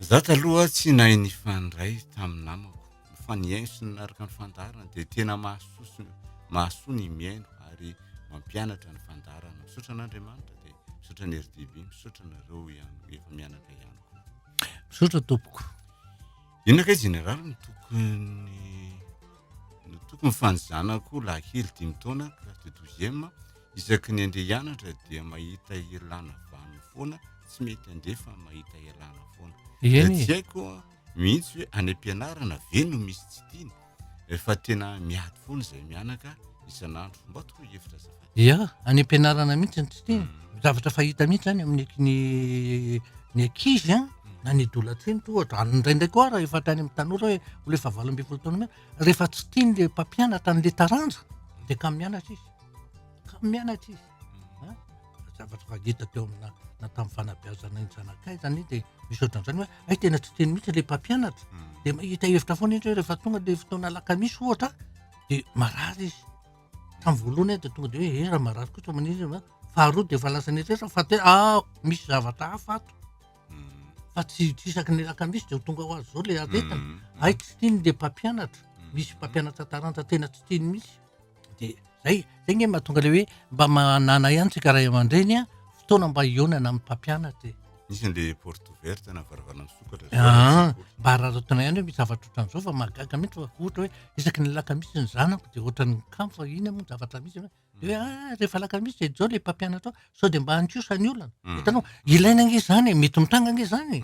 za taloha tsy nahay ny fandray tamin'ny namako faniaino sy naraka ny fandarana de tena mahasoa ny miaino ary mampianatra ny fandarana misaotra an'Andriamanitra de misaotra ny RDB misaotra nareo ihany efa mianatra ihany koa misaotra tompoko. Inona kay général no tokony fanjanako lahely 5 taona classe de 12e isaky ny andeha hianatra dia mahita ialana vano foana tsy mety andefa mahita ialana foana. Eny. Tsy haiko mihitsy hoe any am-pianarana ve no misy tsy tiany efa tena miady foana izay mianaka isan'andro mba tokoa hevitra azafady. Ya, any am-pianarana mihitsy tsy tena zavatra fahita mihitsy zany amin'ny ny ankizy na ny dolatriny ohatra indraindray koa raha efa tany amin'ny tanora hoe olo efa 18 taona rehefa tsy tiany le mpampianatra an'le taranja dia ka mianatra izy zavatra fahita teo amina na tamin'ny fanabeazana ny zanakay zany dia misy ohatran'izany hoe ay tena tsy tiany mihitsy le mpampianatra dia mahita hevitra foana izy hoe rehefa tonga le fotoana alakamisy ohatra dia marary izy tamin'ny voalohany dia tonga dia hoe raha marary kosa maniry faharoa dia efa lasa netrehitra fa tena misy zavatra hafa ato fa tsy isaky ny alakamisy dia tonga ho azy zao le aretana ay tsy tiany le mpampianatra misy mpampianatra taranja tena tsy tiany misy dia zay nge mahatonga le hoe mba manana ihany tsika ray aman-dreny fotoana mba hionana amin'ny mpampianatra Misy an'le porte ouverte na varavarana misokatra mba raratona ihany hoe misy zavatra ohatran'izao fa mahagaga mihitsy fa ohatra hoe isaky ny lakamisy ny zanako dia ohatran'ny kamo fa iny moa zavatra misy dia hoe rehefa lakamisy dia zao le mpampianatra sao dia mba hankiosa ny olana hitanao ilaina nge zany mety mitanga nge zany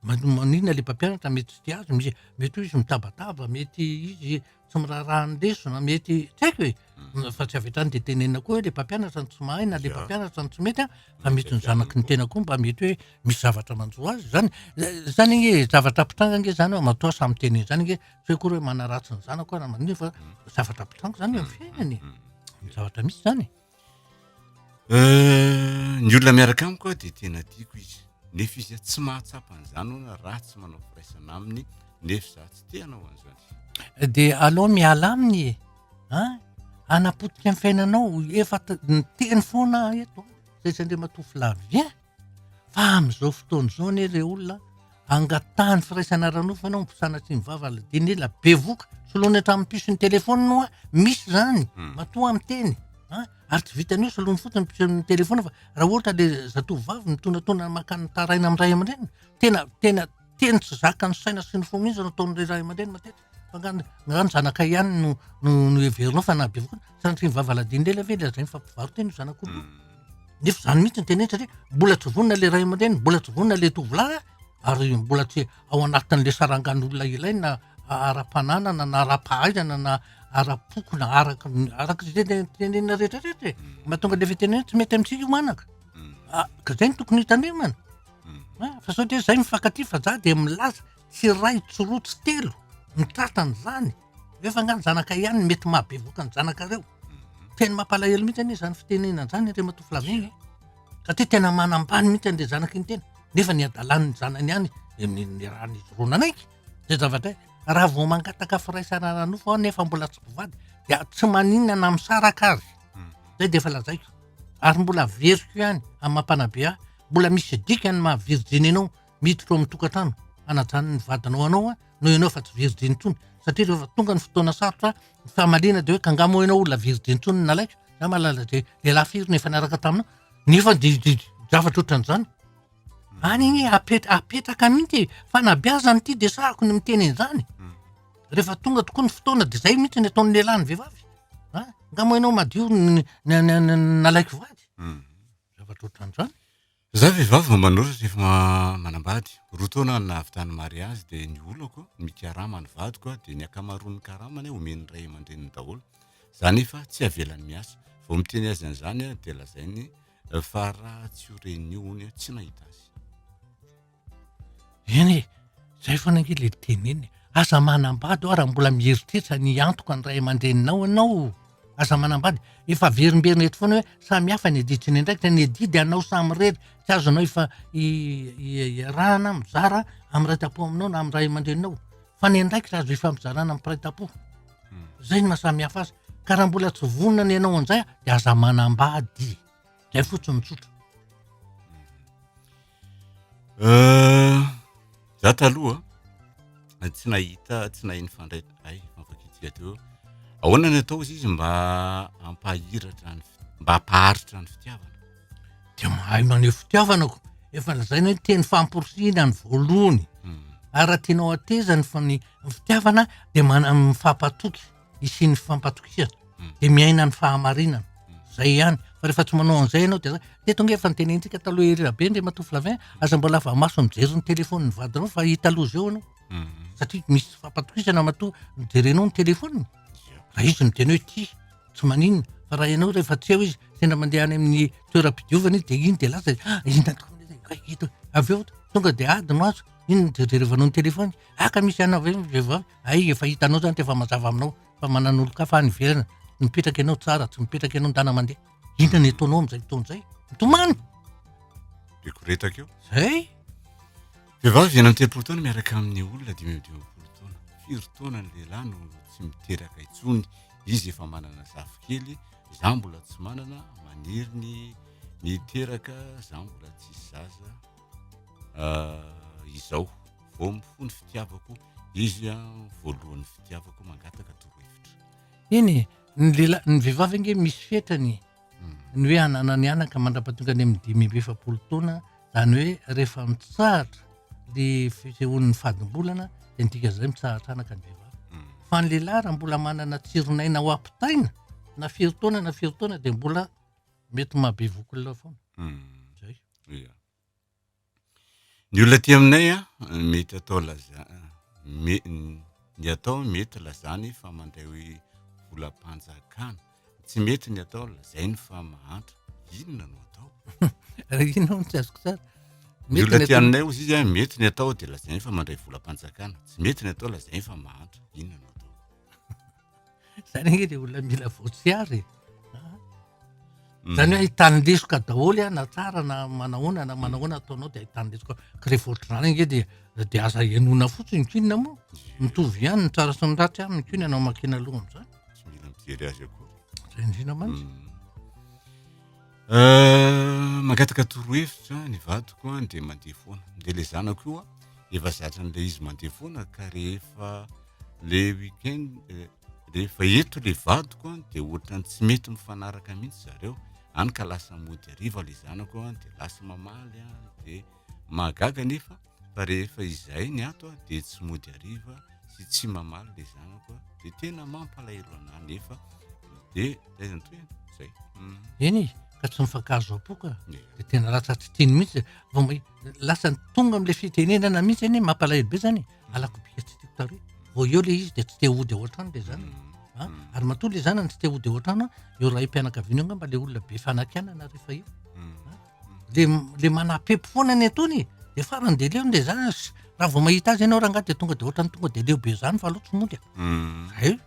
maninona le mpampianatra mety tsy tia azy mety izy mitabataba mety izy tsy miraharaha ndesona mety tsy haiko hoe fa tsy avy hatrany dia tenenina koa hoe le mpampianatra ny tsy mahay na le mpampianatra ny tsy mety fa mety ny zanaky ny tena koa mba mety hoe misy zavatra manjo azy zany nge zavatra apitranga nge zany matoa samy teny zany nge tsy hoe koa hoe manaratsy ny zanako na manino fa zavatra apitranga zany amin'ny fiainany ny zavatra misy zany ny olona miaraka amiko dia tena tiako izy nefa izy tsy mahatsapa an'izany ona raha tsy manao firaisana aminy nefa za tsy te hanao an'izany dia aloha miala aminy anapotika amin'ny fiainanao efa ny teny foana eto zay tsy andre matofy lavy fa amin'izao fotoana izao ny olona angatahany firaisana ranofa anao mpisanatry ny vava dia nela bevoka soloany hatramin'ny pison'ny telefona no misy zany matoa amin'ny teny ary tsy vitany hoe solony fotsiny pison'ny telefona fa raha ohatra le zatovovavy mitonatona makany taraina amin'ny ray aman-dreny tena teny tsy zaka ny saina sy ny fo mihitsy nataon'le ray aman-dreny matetika fa ngano zanaka ihany no heverinao fa nabevoka sanatry ny vavaladiny lela ve le zay mifampivaroteny io zanak'olombelona nefa zany mihitsy ny teneny satria mbola tsy vonona le ray aman-dreny mbola tsy vonona le tovolahy ary mbola tsy ao anatin'le sarangan'olona ilaina ara-pananana na ara-pahaizana na ara-poko na araka zay tenenina rehetrarehetra mahatonga le fitenena tsy mety amintsika io manaka ka zay ny tokony hitandremana fa sao dia zay mifankaty fa za dia milaza tsy ray tsy roa tsy telo mitratany zany efa ngany zanaka ihany mety mahabevoka ny zanakareo teny mampalahelo mihitsy anie zany fitenenana zany re matofy laviny satria tena manambany mihitsy an'le zanaka iny tena nefa ny adalan'ny zanany ihany ny raha ny zoronanaiky zay zavatra raha vao mangataka firaisana ranofo nefa mbola tsy mpivady dia tsy maninana amin'ny saraka azy zay dia efa lazaiko ary mbola veriko ihany amin'ny mampanabe mbola misy dikany maha-virjiny anao miditra ao amin'ny tokantrano anajany ny vadinao anao no ianao fa tsy virjiny intsony satria rehefa tonga ny fotoana sarotra fahamaliana dia hoe kangamo ianao olona virjiny intsony nalaiko za malala zay lehilahy firy nefa niaraka taminao nefa zavatra ohatran'izany any igny apetraka mihitsy fa nabeazany ity dia sahako ny miteny an'izany rehefa tonga tokoa ny fotoana dia zay mihitsy ny ataon'ny lehilahy ny vehivavy ngamo ianao madio nalaiko vady zavatra ohatran'izany za vehivavy manora rehefa manambady roa taona nahavitany mariazy dia ny olako mikarama ny vadiko dia ny akamaroan'ny karamany omeny ray aman-dreniny daholo za nefa tsy avelany miasa vao miteny azy an'izany dia lazainy fa raha tsy horeny ony tsy nahita azy eny zay foana nge le teneny aza manambady raha mbola mieritreritra ny antoka ny ray aman-dreninao ianao aza manambady efa verimberina eto foana hoe samy hafa ny aditsiny indraikitra ny adidy anao samy rery tsy azonao efa iarahana mizara amin'ny ray-tapo aminao na amin'ny ray aman-dreninao fa ny andraikitra azo efa mizarana amin'ny ray-tapo zay ny mahasamy hafa azy ka raha mbola tsy vonona ny ianao an'izay dia aza manambady zay fotsiny tsotra za taloha tsy nahiny fandray mafakitsika teo ahoana ny atao izy mba hampaharitra ny fitiavana dia mahay maneho fitiavanako efa lazaina hoe teny famporisiana ny voalohany ary raha tianao atezany fa ny fitiavana de mifampatoky isiny fifampatokisana de miaina ny fahamarinana zay ihany fa rehefa tsy manao an'izay ianao de teto nge efa nitenentsika taloha erira be ndre matofo lavin aza mbola vamaso mijery ny telefony ny vadinao fa hita aloha zao anao satria misy fifampatokisana matoa mijerenao ny telefony raha izy miteny hoe ty tsy maninona fa raha ianao rehefa tsy eo izy sendra mandeha any amin'ny toeram-pidiovana izy de iny de lasa ina ito avy eo tonga de adino azo iny jererevanao ny telefony aka misy anao vehivavy ay efa hitanao zany tefa mazava aminao fa manan'olo ka fa nivelana mipetraka ianao tsara tsy mipetraka ianao ndana mandeha ina ny ataonao am'izay fotoan'izay mitomany Rekoretaka eo. zay Vehivavy ena amin'ny telopolo taona miaraka amin'ny olona 5-10 taona. 4 taona ny lehilahy no tsy miteraka intsony. Izy efa manana zafikely, izaho mbola tsy manana, maniry ny teraka, izaho mbola tsisy zaza. Izao vao mifono fitiavako, izy voalohan'ny fitiavako mangataka torohevitra. iny ny vehivavy ange misy fetrany ny hoe anana ny anaka mandrapatonga any amin'ny 5-7 taona zany hoe rehefa mitsahatra le fisehoan'ny fadimbolana de ndika zay mitsahatra anaka ny vehivavy fa ny lehilahy raha mbola manana tsironaina ho ampitaina na 4 taona de mbola mety mahabe vokolona foana zay. Ia. Ny olona ty aminay mety atao ny atao mety lazany fa mandray hoe volam-panjakana. Tsy mety ny atao lazainy fa mahantra. Inona no atao? Ino no tsy azoko tsara. Ny olona ty aminay ozy izy mety ny atao de lazainy fa mandray volam-panjakana. Tsy mety ny atao lazainy fa mahantra. Inona no atao? Zany nge de olona mila voatsiary. Zany hoe ahitany lesoka daholo na tsara na manahoana ataonao de ahitany lesoka ka rehefa ohatr'izany nge de aza ianona fotsiny kinona moa mitovy ihany ny tsara sy ny ratsy aminy kina anao makina aloha am'izany Tsy mila mijery azy akory. zay indrindra mantsy. Mangataka torohevitra ny vadiko de mandeha foana. De le zanako io efa zatra an'le izy mandeha foana ka rehefa le week-end rehefa eto le vadiko de ohatrany tsy mety mifanaraka mihitsy zareo. Any ka lasa mody ariva le zanako de lasa mamaly de mahagaga nefa fa rehefa izay ny ato de tsy mody ariva sy tsy mamaly le zanako de tena mampalahelo anahy nefa de zay zany toy zay. Eny ka tsy mifankazo apoka de tena ratsy tsy tiany mihitsy vao lasa tonga am'le fitenenana mihitsy eny mampalahelo be zany alako be tsy tiako taroy vao eo le izy de tsy te hody ao an-trano le zany ary matoa le zanany tsy te hody ao an-trano eo raha mpianakaviana ngamba le olona be fanakianana rehefa io le manapempo foana ny atony de farany de leo le zany raha vao mahita azy ianao rangaha de tonga de ohatrany tonga de leo be zany fa aloha tsy mody zay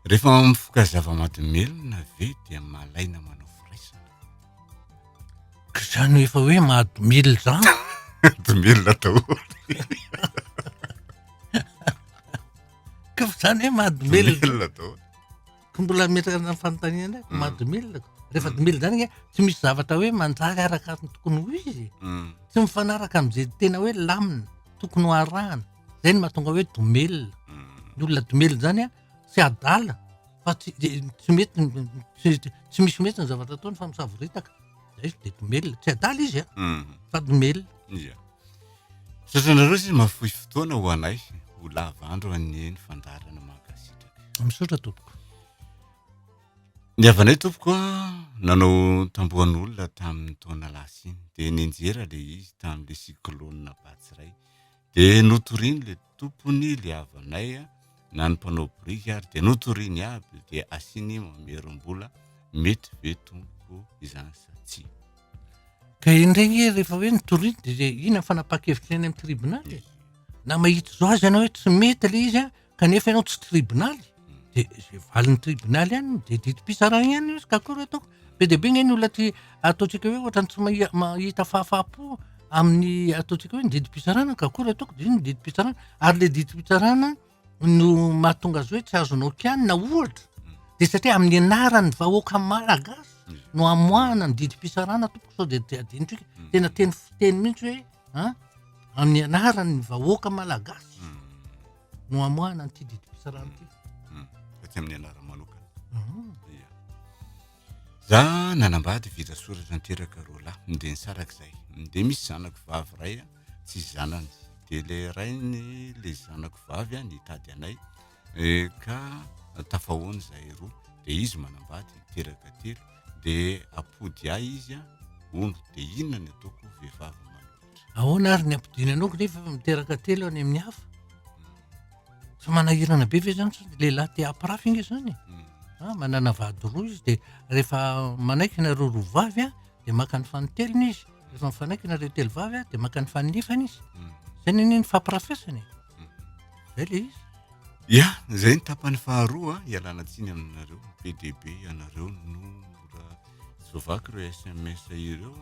rehefa mifoka zava-mahadomelona ve dia malaina manao firaisana. ka zany efa hoe mahadomely zany Domelona daholo. ka zany hoe mahadomely Domelona daholo. ka mbola metraka ny fanontaniana mahadomelona rehefa domely zany nge tsy misy zavatra hoe manjary araka ny tokony ho izy tsy mifanaraka am'izay tena hoe lamina tokony ho arahana zay ny mahatonga hoe domelona ny olona domelona zany tsy adala fa tsy misy mety ny zavatra ataony fa misavoritaka zay de domelona tsy adala izy fa domelona. Ia. Sotranareo izy mafohy fotoana ho anay ho lava andro any fandarana mahakasitraka. Misaotra tompoko. Ny havanay tompoko nanao tambohan'olona tamin'ny taona lasa iny de nenjera le izy tamin'le cyclone Batsiray de notoriany le tompony le havanay na ny mpanao biriky ary de notoriany aby de asiny mamerom-bola mety ve tompoko izany sa tsy. Ka indregny rehefa hoe notoriany de ina fanapa-kevitra eny amin'ny tribonaly na mahita zao azy ianao hoe tsy mety le izy kanefa ianao tsy tribonaly de valin'ny tribonaly ihany de didim-pitsarana ihany izy ka akory ataoko be de be ngeny olona ty ataontsika hoe ohatrany tsy mahita fahafapo amin'ny ataontsika hoe didim-pitsarana ka akory ataoko de iny didim-pitsarana ary le didim-pitsarana no mahatonga azy hoe tsy azonao kianina ohatra de satria amin'ny anaran'ny vahoaka malagasy no amoahana ny didim-pitsarana tompoko sao de adinitsika tena teny fiteny mihitsy hoe amin'ny anaran'ny vahoaka malagasy no amoahana nyty didim-pitsarana ty Tsy amin'ny anara manokana. Za nanambady vita soratra niteraka roa lahy mindeha nisaraka zay. Mindeha misy zanako vavy ray tsy zanany de le rainy le zanako vavy a nitady anay ka tafahoany zahay roa de izy manambady teraka telo de apody ahy izy a ono de inona ny ataoko vehivavy manohitra ahoana ary ny ampidiny anao nefa miteraka telo any amin'ny hafa tsy manahirana be ve zany lehilahy te hampirafy inge zany manana vady roa izy de rehefa manaiky nareo roa vavy a de maka ny fanotelony izy rehefa mifanaiky nareo telo vavy a de maka ny fanifany izy zay niny fampirafesany zay le izy ia zay ny tapany faharoa ialana tsiny aminareo PDB anareo no mora sovaky reo SMS ireo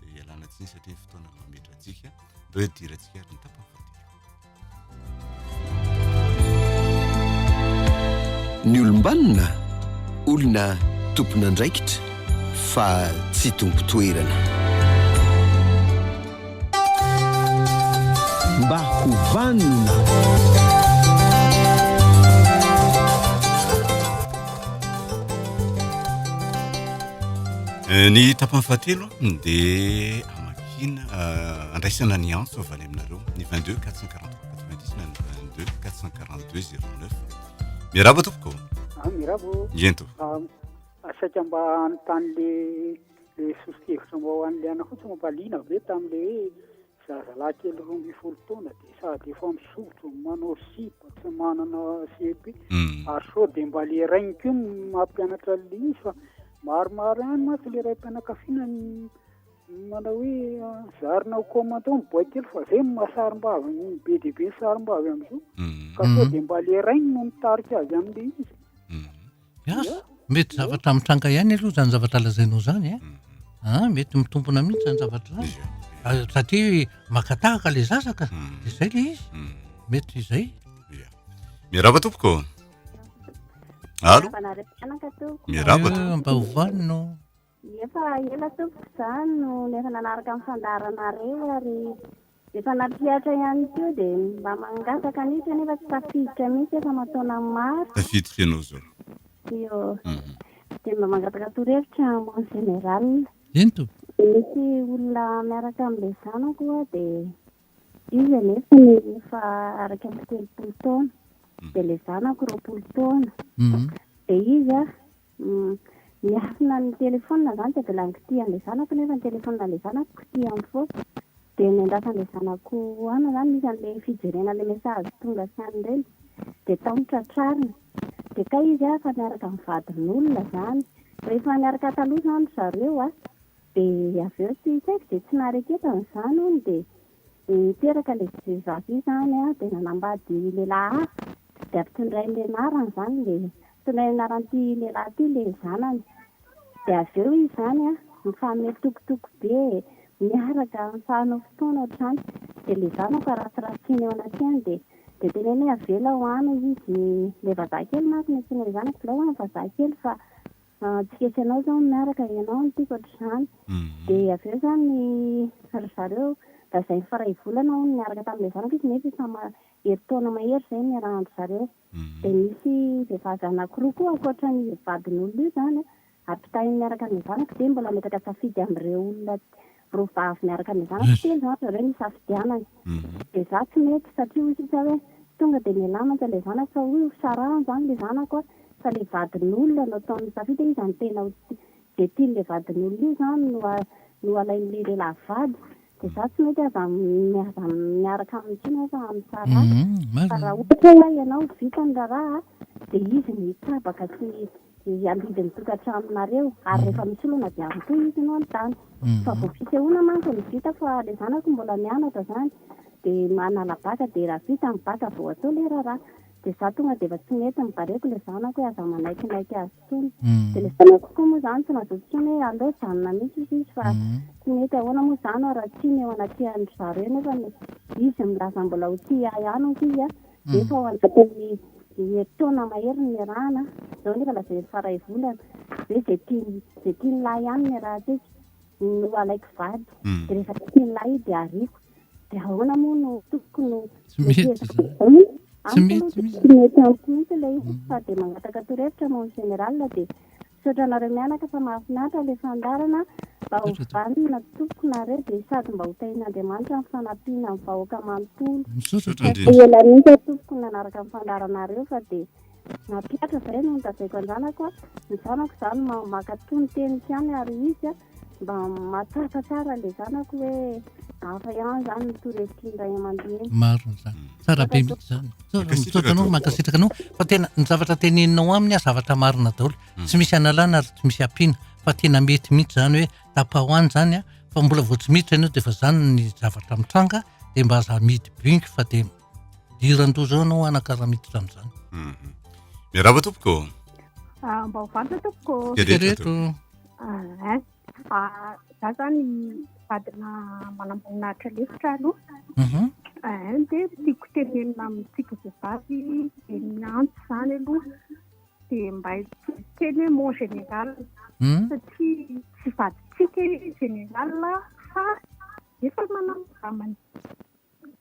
de ialana tsiny satria ny fotoana mametra atsika ndao idirantsika ary ny tapany ny olombanona olona tompona andraikitra fa tsy tompo toerana mba hovanona ny tapany fahatelo de amakina andraisana ny antso avy any aminareo ny 22 443 90 na ny 22 442 09 mirabo tompoko mirabo iento asaika mba anytany le sosikevitra mba ho an'le ana fotsy mampaliana ve tam'le zazalahy kely 12 taona de sady efa misotro manao sipa tsy manana CP ary sao de mba le rainy keo mampianatra le izy fa maromaro ihany matsy le ray mpianakafiana manao hoe zarina komantao miboaky kely fa zay masarim-bavy ny be de be sarim-bavy am'izao ka sao de mba le rainy no mitarika azy amin'le izy asa mety zavatra mitranga ihany aloha zany zavatra lazainao zany mety mitompona mihitsy zany zavatra zany satria makatahaka le zazaka de zay le izy mety zay miraba tompoko alo miraba mba hovanino efa ela tompoko zany no nefa nanaraka amin'ny fandaranareo ary efa napiatra ihany keo de mba mangasaka mihitsy nefa tsy tafiditra mihitsy efa mataona maro tafiditra ianao zao io de mba mangataka torohevitra en général eny to misy olona miaraka amin'le zanako de izy anefa nefa araka amin'ny 30 taona de le zanako 20 taona de izy miafina ny telefona zany de langitian'le zanako nefa ny telefona le zanako kitiany fo de nendafan'le zanako ana zany misy an'le fijerena le message tonga sy any reny de taotratrarina de ka izy fa miaraka mivadin'olona zany rehefa miaraka taloha zany zareo de avy eo tsy saiko de tsy nareketany zany ony de niteraka le vehivavy zany de nanambady lehilahy de ampitondrain'le narany zany le tondrainy naranty lehilahy ty le zanany de avy eo izy zany mifame tokotoko be miaraka mifahanao fotoana ohatrany de le zanako ratsiratsiny eo anatyany de teneny hoe avela ho any izy le vazahakely manko ny tsiny zanako lao any vazahakely fa tsy kesy anao zao miaraka ianao ny tiako ohatr'izany de avy eo zany ry zareo da zay faray volana ony miaraka tamin'le zanako izy nefa sama herintaona mahery zay miarahandro zareo de misy vehivavy anankiroa koa ankoatran'ny vadin'olona io zany ampitainy miaraka amin'ny zanako de mbola metaka safidy amin'ireo olona roa vavy miaraka amin'ny zanako telo zany zareo ny safidianany de za tsy mety satria hoy sisa hoe tonga de milamanta le zanako fa hoy sarahany zany le zanako fa le vadin'olona no ataon'ny safidy izy any tena de tian'le vadin'olona io zany no alain'le lehilahy vady de za tsy mety aza miaraka amin'itsiny fa amin'ny sarah fa raha ohatra hoe ianao vitany raha de izy mitabaka sy alidy ny tokantranonareo ary rehefa misy olona de avy koa izy no antany fa vao fisehoana manko ny vita fa le zanako mbola mianatra zany de manala baka de raha vita mibaka vao atao le raharaha de za tonga de efa tsy mety mibareko le zanako hoe aza manaikinaiky azy tony de le zanako koa moa zany tsy nazotsiny hoe aleo janona mihitsy izy fa tsy mety ahoana moa zany raha tsiny eo anaty andro zareo nefa izy milaza mbola ho tia ihany izy nefa ho anatony herintaona mahery ny rahana zao nefa lazay faray volana hoe zay tiany lahy ihany ny raha tiky no alaiko vady de rehefa tiany lahy de ariko de ahoana moa no toko no tsy mety mihitsy le izy fa de mangataka torohevitra mo général de saotra anareo mianaka fa mahafinaritra le fandarana mba ho vanina tompona dia sady mba ho tain'Andriamanitra ny fanampiana amin'ny vahoaka manontolo. Ela mihitsy tompoko nanaraka ny fandaranareo fa dia nampiatra izay no nitazako an-janako ny zanako izany makatony teny ihany ary izy mba mahatsara ilay zanako hoe hafa ihany izany ny torohevitra indray aman-dreny. Maro zany. Tsara be mihitsy zany. Mitsotanao mankasitraka anao fa tena ny zavatra teneninao aminy zavatra marina daholo. Tsy misy analana ary tsy misy ampiana fa tena mety mihitsy zany hoe tapahoany zany fa mbola vao tsy miditra ianao dia fa zany ny zavatra mitranga dia mba aza midy binky fa dia diran-dozao anao anakara miditra amin'izany. Miarahaba tompoko. Mba ho vanta tompoko. Kereto. Za zany vadina manamboninahitra lefitra aloha. Dia tiako tenenina amintsika vehivavy dia miantso zany aloha dia mba teny hoe mon général satria tsy vaditsika général fa efa manamboramany.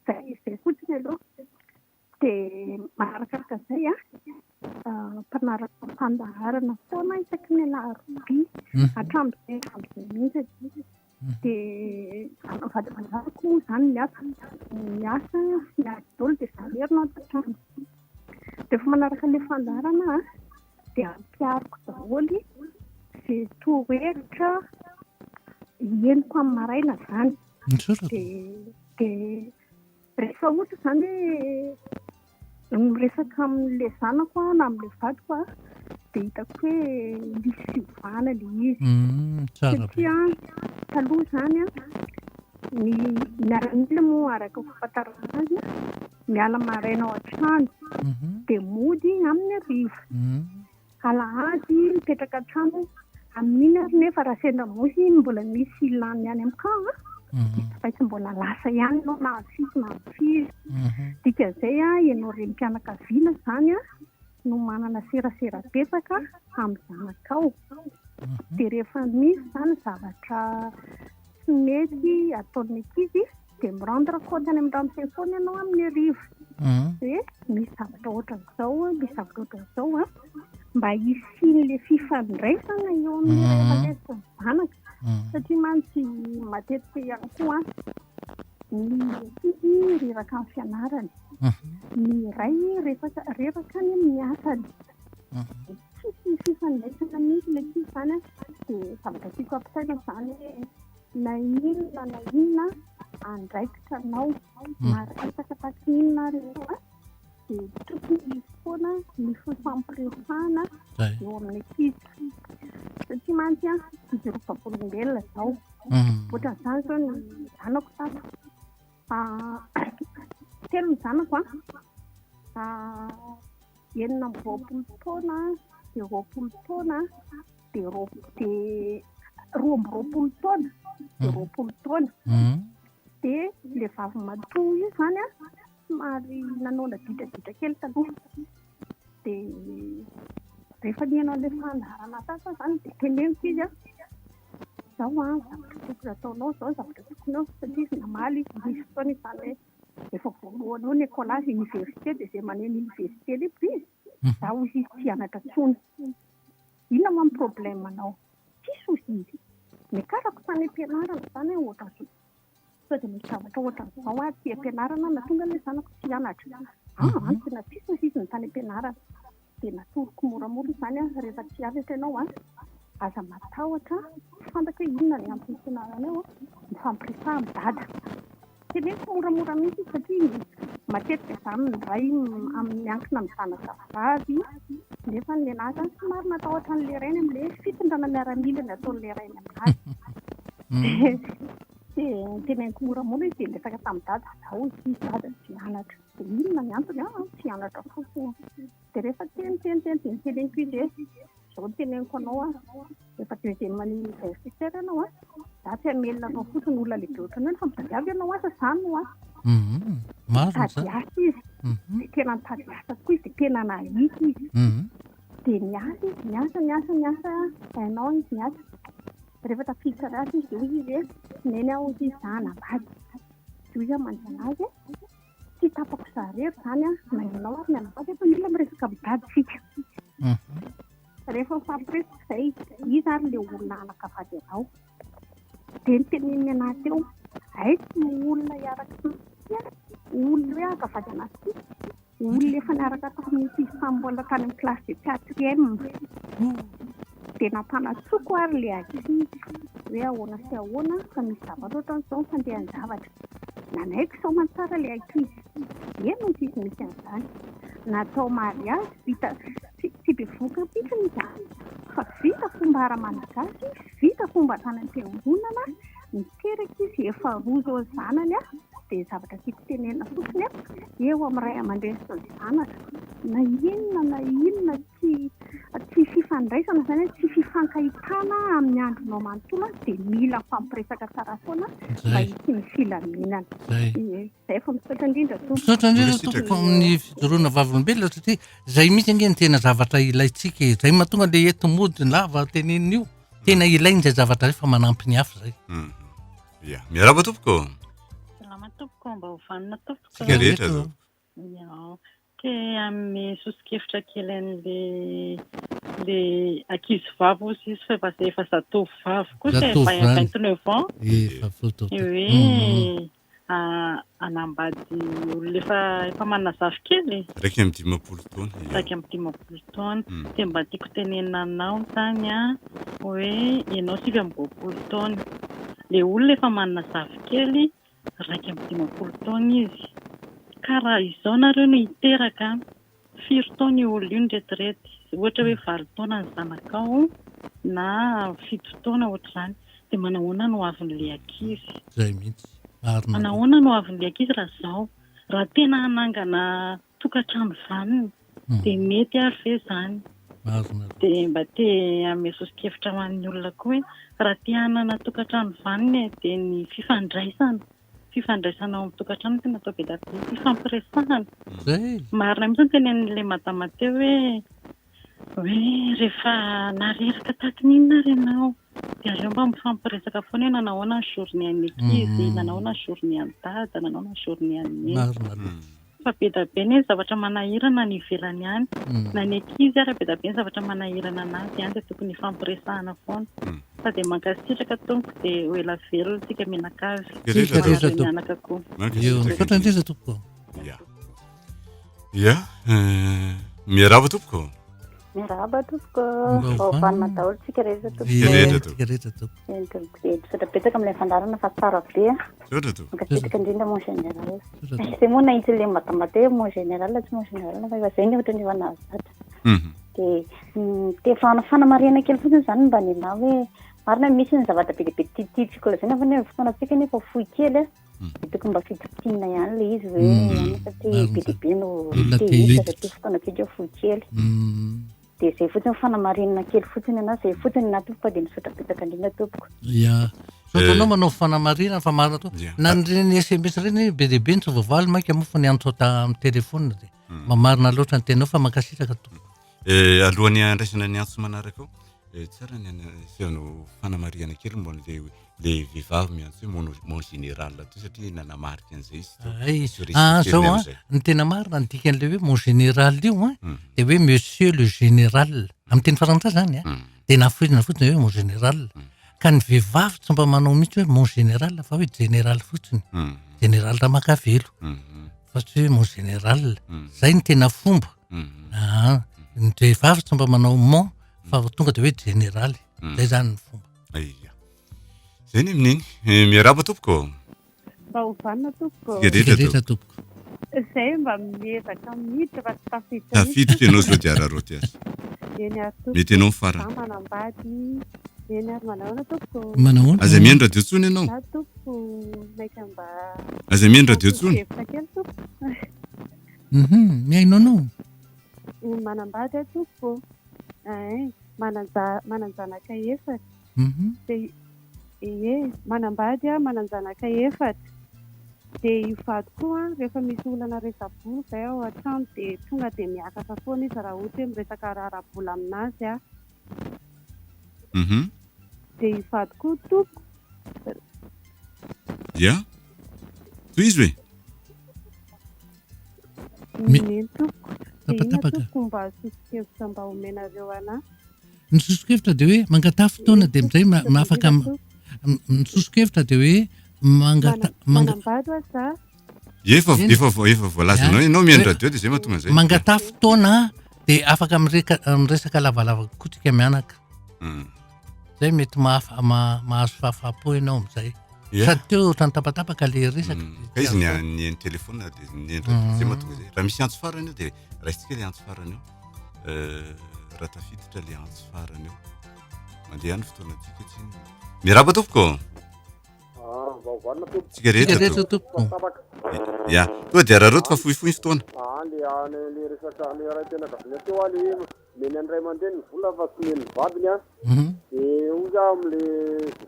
Zay fotsiny aloha dia manarakaraka izay mpanaraka fandaharana foana isaky ny alarobia hatramin'izay mihitsy dia vady-manarako moa izany miasa daholo dia zalerina an-trano dia efa manaraka ilay fandaharana dia ampiariko daholo izay torohevitra henoko amin'ny maraina izany dia rehefa ohatra izany hoe miresaka amin'ilay zanako na amin'ilay vadiko dia hitako hoe misy fivana ilay izy satria taloha izany ny miaramila moa araka fahafantarana azy miala maraina ao an-trano dia mody amin'ny hariva alahady mipetraka an-trano amin'iny ary nefa raha sendra mosy mbola misy lany ihany amin'ny kanga fa tsy mbola lasa ihany no na fizy na fizy dikan'izay ianao renim-pianakaviana izany no manana serasera betsaka amin'ny zanakao dia rehefa misy izany zavatra tsy mety ataon'ny ankizy dia mirandra kôty any amin'ny ramosey foana ianao amin'ny hariva hoe misy zavatra ohatran'izao misy zavatra ohatran'izao mba hisian'ilay fifandraisana eo amin'ny rehefa zanaka satria mantsy matetika ihany koa ny ankizy reraka amin'ny fianarany ny ray reraka any amin'ny asany tsisy fifandraisana mihitsy ilay ankizy izany dia zavatra tiako ampisaina izany na inona andraikitra anao maresaka tahaka inona ary ianao dia tokony misy foana ny fampiresahana eo amin'ny ankizy satria mantsy izy ropa-polombelona izao ohatran'izany zao ny zanako tato telo ny zanako enina amby roapolo taona dia roapolo taona dia roa amby roapolo taona dia roapolo taona dia ilay vavy matoa io izany somary nanona didradidra kely taloha dia rehefa nianao ilay fandaharana sasa izany dia teneniko izy zao zavatra tokony ataonao zao zavatra tokony ao satria izy namaly misy fotoana izany hoe efa voalohany ao ny écolage université dia izay maneno université lehibe izy za ozy izy tsy anatra tsony inona mamy problème anao tsisy ozy izy mikarako tany am-pianarana izany ohatran'izao sao dia misy zavatra ohatran'izao ty am-pianarana na tonga ilay zanako tsy anatra tena tsisy ozy izy ny tany am-pianarana dia natoroko moramora izany rehefa tsy anatra ianao aza matahotra fantako hoe inona ny antony fianarana eo mifampiresaha amin'ny dada teneniko moramora mihitsy satria matetika izany ny ray miankina amin'ny zanakavavy nefa ny lehilahy zany somary matahotra n'ilay rainy amin'ilay fitondrana miaramila ny ataon'ilay rainy aminazy dia teneniko moramora izy dia lesaka tamin'ny dada zao izy dada tsy anatra dia inona ny antony tsy anatra fotsiny dia rehefa teneniko izy zao teneniko anao rehefa deuxième année universitaire ianao za tsy hamelona anao fotsiny olona lehibe ohatranao fa mitadiavy ianao asa izany no tady asa izy dia tena nitady asa tokoa izy dia tena nahita izy dia niasa hainao izy niasa rehefa tafiditra raha izy dia izy hoe neny aho izy zanabady dia izy manjana azy tsy tapako zarery izany nainao ary mianabady efa mila miresaka midadysika rehefa mifampiresaka izay izy ary ilay olona anakavady anao dia nyteneniny anaty eo aitsy olona hiaraka olona hoe akavady anaty olona efa niaraka tamin'ny samy mbola tany amin'ny klasy de quatrième dia nampanatsoko ary ilay ankizy hoe ahoana sy ahoana fa misy zavatra ohatran'izao fandehan'ny zavatra nanaiko sao mantsara ilay ankizy eno ny sisy misy an'izany natao mariazy vita tsy bevoka mihitsy izany fa vita fomba ara-malagasy vita fomba tany am-piangonana miteraka izy efa roa zao zanany dia zavatra tiako tenenina fotsiny eo amin'ny ray aman-dreny sy ny zanaka na inona tsy fifandraisana izany hoe tsy fifankahitana amin'ny andronao manontolo dia mila fampiresaka tsara foana mba hisy ny filaminana izay fa misaotra indrindra misaotra indrindra tompoko amin'ny fijoroana vavolombelona satria izay mihitsy ange ny tena zavatra ilaintsika izay mahatonga le ento-mody lava tenenina io tena ilainy izay zavatra rehefa manampy ny hafa zay ia miaraba tompoko salama tompoko mba hovanina tompoko tsika rehetra zao ke amin'ny sosikevitra kely an'le ankizy vavy ozy izy fa efa zatovy vavy kosa efa 29 ans hoe anambady olona efa manana zavy kely raiky amin'ny 10 taona raiky amin'ny 10 taona dia mba tiako tenenina anao zany hoe ianao 9 taona le olona efa manana zavy kely raiky amin'ny 10 taona izy karaha izao nareo no hiteraka 4 taona io olona io ny retraite ohatra hoe 9 taona ny zanakao na 7 taona ohatr'izany dia manahoana no avin'ilay ankizy zay mihitsy manahoana no avin'ilay ankizy raha izao raha tena hanangana tokantrano vaniny dia mety ary ve izany dia mba te amin'ny sosikevitra ho an'ny olona koa hoe raha te hanana tokantrano vaniny dia ny fifandraisana ao amin'ny tokantrano tena atao be dabe fifampiresahana marina mihitsy ny tenen'ilay madama teo hoe rehefa nareraka tahaka n'inona renao dia areo mba mifampiresaka foana hoe nanahoana ny journée an'ny ankizy nanahoana ny journée an'ny dada nanahoana ny journée an'ny fa be dabe ny zavatra manahirana ny ivelany any na ny ankizy ary be dabe ny zavatra manahirana anazy any dia tokony fampiresahana foana fa dia mankasitraka tompoko dia ho ela velona tsika mianakavy mianaka koa misaotra indrindra tompoko ia miaraba tompoko miaraba tompoko vaovanina daholo tsika rehetra tompoko misaotra betaka amin'ilay fandarana fa tsara be makasitraka indrindra mon général zay moa nahitsy le matamate mon général tsy mon général fa efa zay ny ohatra ny efa nahazatra dia fanamariana kely fotsiny izany mba nina hoe marina misy ny zavatra be lehibe tiatsika lazana fa ny fotoanatsika nefa fohy kely dia tokony mba fitipitinina ihany le izy hoe satria be lehibe no tehisa satria fotoanatsika fohy kely dia zay fotsiny fanamarinana kely fotsiny ana zay fotsiny na tompoko dia misaotra betaka indrindra tompoko sotanao manao fanamarina fa marina to na nireny SMS reny be lehibe ny tsovavaly maika moa fa ny antsota amin'ny telefona dia mamarina loatra ny tenao fa mankasitraka tompoko alohan'ny andraisana ny antso manaraka ao tsara ny feonao fanamariana kely mbona le vehivavy miantso hoe mon général to satria nanamarika an'izay zao ny tena marina ny dikan'le hoe mon général io dia hoe monsieur le général amin'ny teny farantsay zany dia nafoizina fotsiny hoe mon général ka ny vehivavy tsy mba manao mihitsy hoe mon général fa hoe général fotsiny général raha makavelo fa tsy hoe mon général zay ny tena fomba ny vehivavy tsy mba manao mon fa tonga dia hoe général zay zany ny fomba zay ny amin'iny miaraba tompoko mba hovanina tompoko rehetra tompoko izay mba miezaka miditra fa tsy tafiditra ianao zao diararoty azy mety ianao mifarana manambady eny ary manahoana tompoko manahoana aza mihaino radio tsony ianao tompoko maika mba aza mihaino radio tsony hevitra kely tompoko miaino anao manambady tompoko mananjanaka efatra dia manambady mananjanaka efatra dia ivady koa rehefa misy olana resabolo zay ao an-trano dia tonga dia miakatra foana izy raha ohatra hoe miresaka rarabola aminazy dia ivady koa tompoko ia toy izy hoe ny tompoko tompoko mba sosikevitra mba omenareo anahy ny sosikevitra dia hoe mangatafy fotoana dia amizay misosokevitra dia hoe manambady oa za efa voalazanao ianao mihaino radio dia zay mahatonga zay mangatafy fotoana dia afaka miresaka lavalava kotrika mianaka zay mety mahazo fahafapo ianao am'izay sady teo ohatrany tapatapaka le resaka ka izy ny telefona dia ny radio zay mahatonga zay raha misy antso farany eo dia raisitsika le antso farany eo raha tafiditra le antso farany eo mandeha any fotoana tsika tsy miaraba tompoko tsika rehetra tompoko ya toa dia raha roto fa fohifohy fotoana le resaka le raha tena kavina teo a le meny andray mandeha ny vola fa tsy meny vadiny a dia oza am'le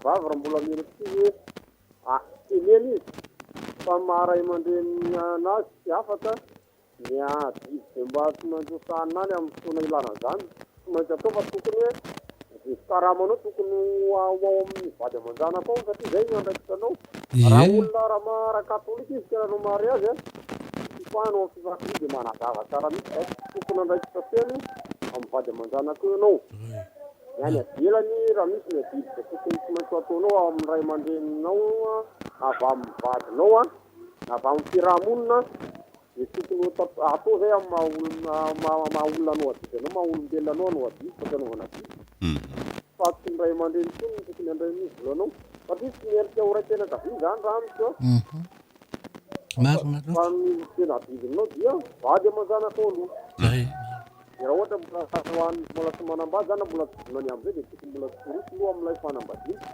vavy raha mbola mena ty hoe emeny izy fa maharay mandeha anazy tsy afata miadidy dia mba tsy maintsy hosanany amin'ny fotoana ilana zany tsy maintsy atao fa tokony hoe karamanao tokony ao amin'ny vady aman-janako ao satria zay no andraikitanao raha olona raha katolika izy tena no mariazy a tsy fahanao amin'ny fivavy dia manazava tsara mihitsy tokony andraikitafeny amin'ny vady aman-janako ianao any avelany raha misy ny adidy dia tokony tsy maintsy ataonao amin'ny ray aman-dreninao avy amin'ny vadinao avy amin'ny fiarahamonina dia tokony atao zay amin'ny maha-olona anao adidy anao maha-olombelona anao anao adidy fa tanaovana adidy fa tsy ny ray aman-dreny tony tokony andray ny volanao satria tsy miendrika ho ray tena kavia zany raha amitsy fa ny tena adidinao dia vady aman-janako aloha raha ohatra mbola tsy manambady zany mbola tsidinany am'izay dia tokony mbola tsorosy aloha amin'ilay fanambadiana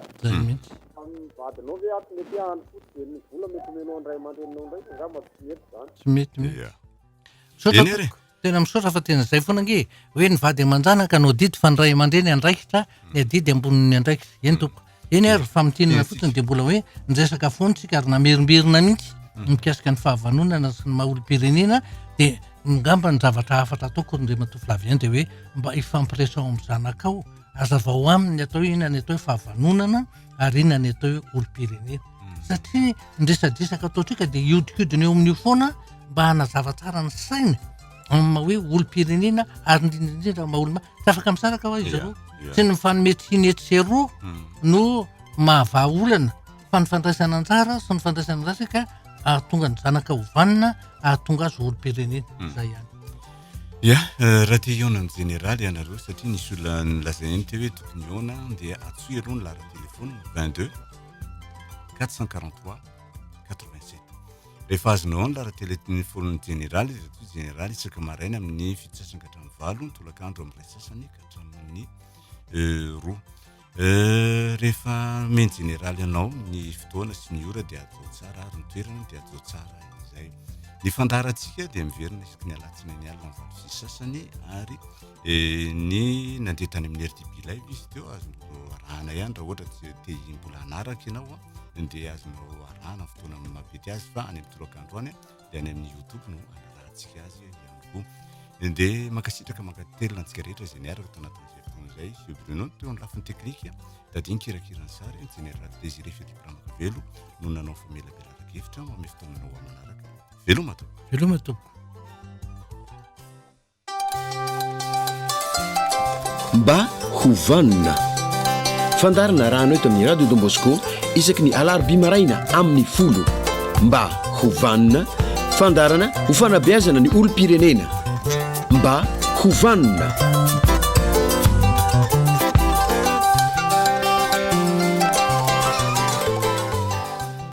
amin'ny vadinao ve aty mety andro fotsy dia ny vola mety menao andray aman-dreninao ndraiky ngamba tsy mety zany tsy mety tena misaotra fa tena zay foana nge hoe ny vady aman-janaka no didy fa ny ray aman-dreny andraikitra ny adidy ambonin'ny andraikitra eny tompo eny ary famitinana fotsiny dia mbola hoe nyresaka foantsika ary namerimberina mihitsy mikasika ny fahavanonana sy ny maha-olom-pirenena dia ngamba ny zavatra hafatra ataoko nde matoflavy any dia hoe mba ifampiresao amin'ny zanakao azavao aminy atao ina ny atao hoe fahavanonana ary ina ny atao hoe olom-pirenena satria ndresadresaka ataotrika dia iodikodiny eo amin'io foana mba hanazava tsara ny saina ma hoe olom-pirenena ary indrindrindrindra maha-oloma tsy afaka misaraka hoa izy roa sy ny mifanometsy roa no mahavaolana fa ny fandraisana anjara sy ny fandraisana rasaka ahatonga ny zanaka hovanina ahatonga azy olom-pirenena zay ihany raha tia iona ny généraly ianareo satria nisy olona nylazany teo hoe tokony iona dia atsoy aloha ny lara telefony 22 443 87 rehefa azonao ny lara telefony généraly généraly isaka maraina amin'ny fito sasany ka hatramin'ny valo ny tolakandro amin'ny ray sasany ka hatramin'ny roa rehefa meny généraly ianao ny fotoana sy ny ora dia atao tsara ary ny toerana dia atao tsara izay ny fandarantsika dia miverina isaky ny alatsina ny alina amin'ny valo sisy sasany ary ny nandeha tany amin'ny RDB live izy teo azonao arahana ihany raha ohatra tsy te mbola hanaraka ianao dia azonao arahana amin'ny fotoana mapety azy fa any amin'ny tolakandro any dia any amin'ny YouTube no anarahantsika azy ihany koa dia mankasitraka mankatelona antsika rehetra izay niaraka tao anatin'izay fotoana izay Feo Bruno teo amin'ny lafiny teknika tadiny kirakirany sary ny général Désiré Felipe Ramakavelo no nanao famelabelanakevitra ame fotoananao amanaraka veloma tompo mba hovanina fandarana rano eto amin'ny radio Don Bosco isaky ny alarobia maraina amin'ny 10 mba hovanina fandarana ho fanabeazana ny olom-pirenena mba hovanina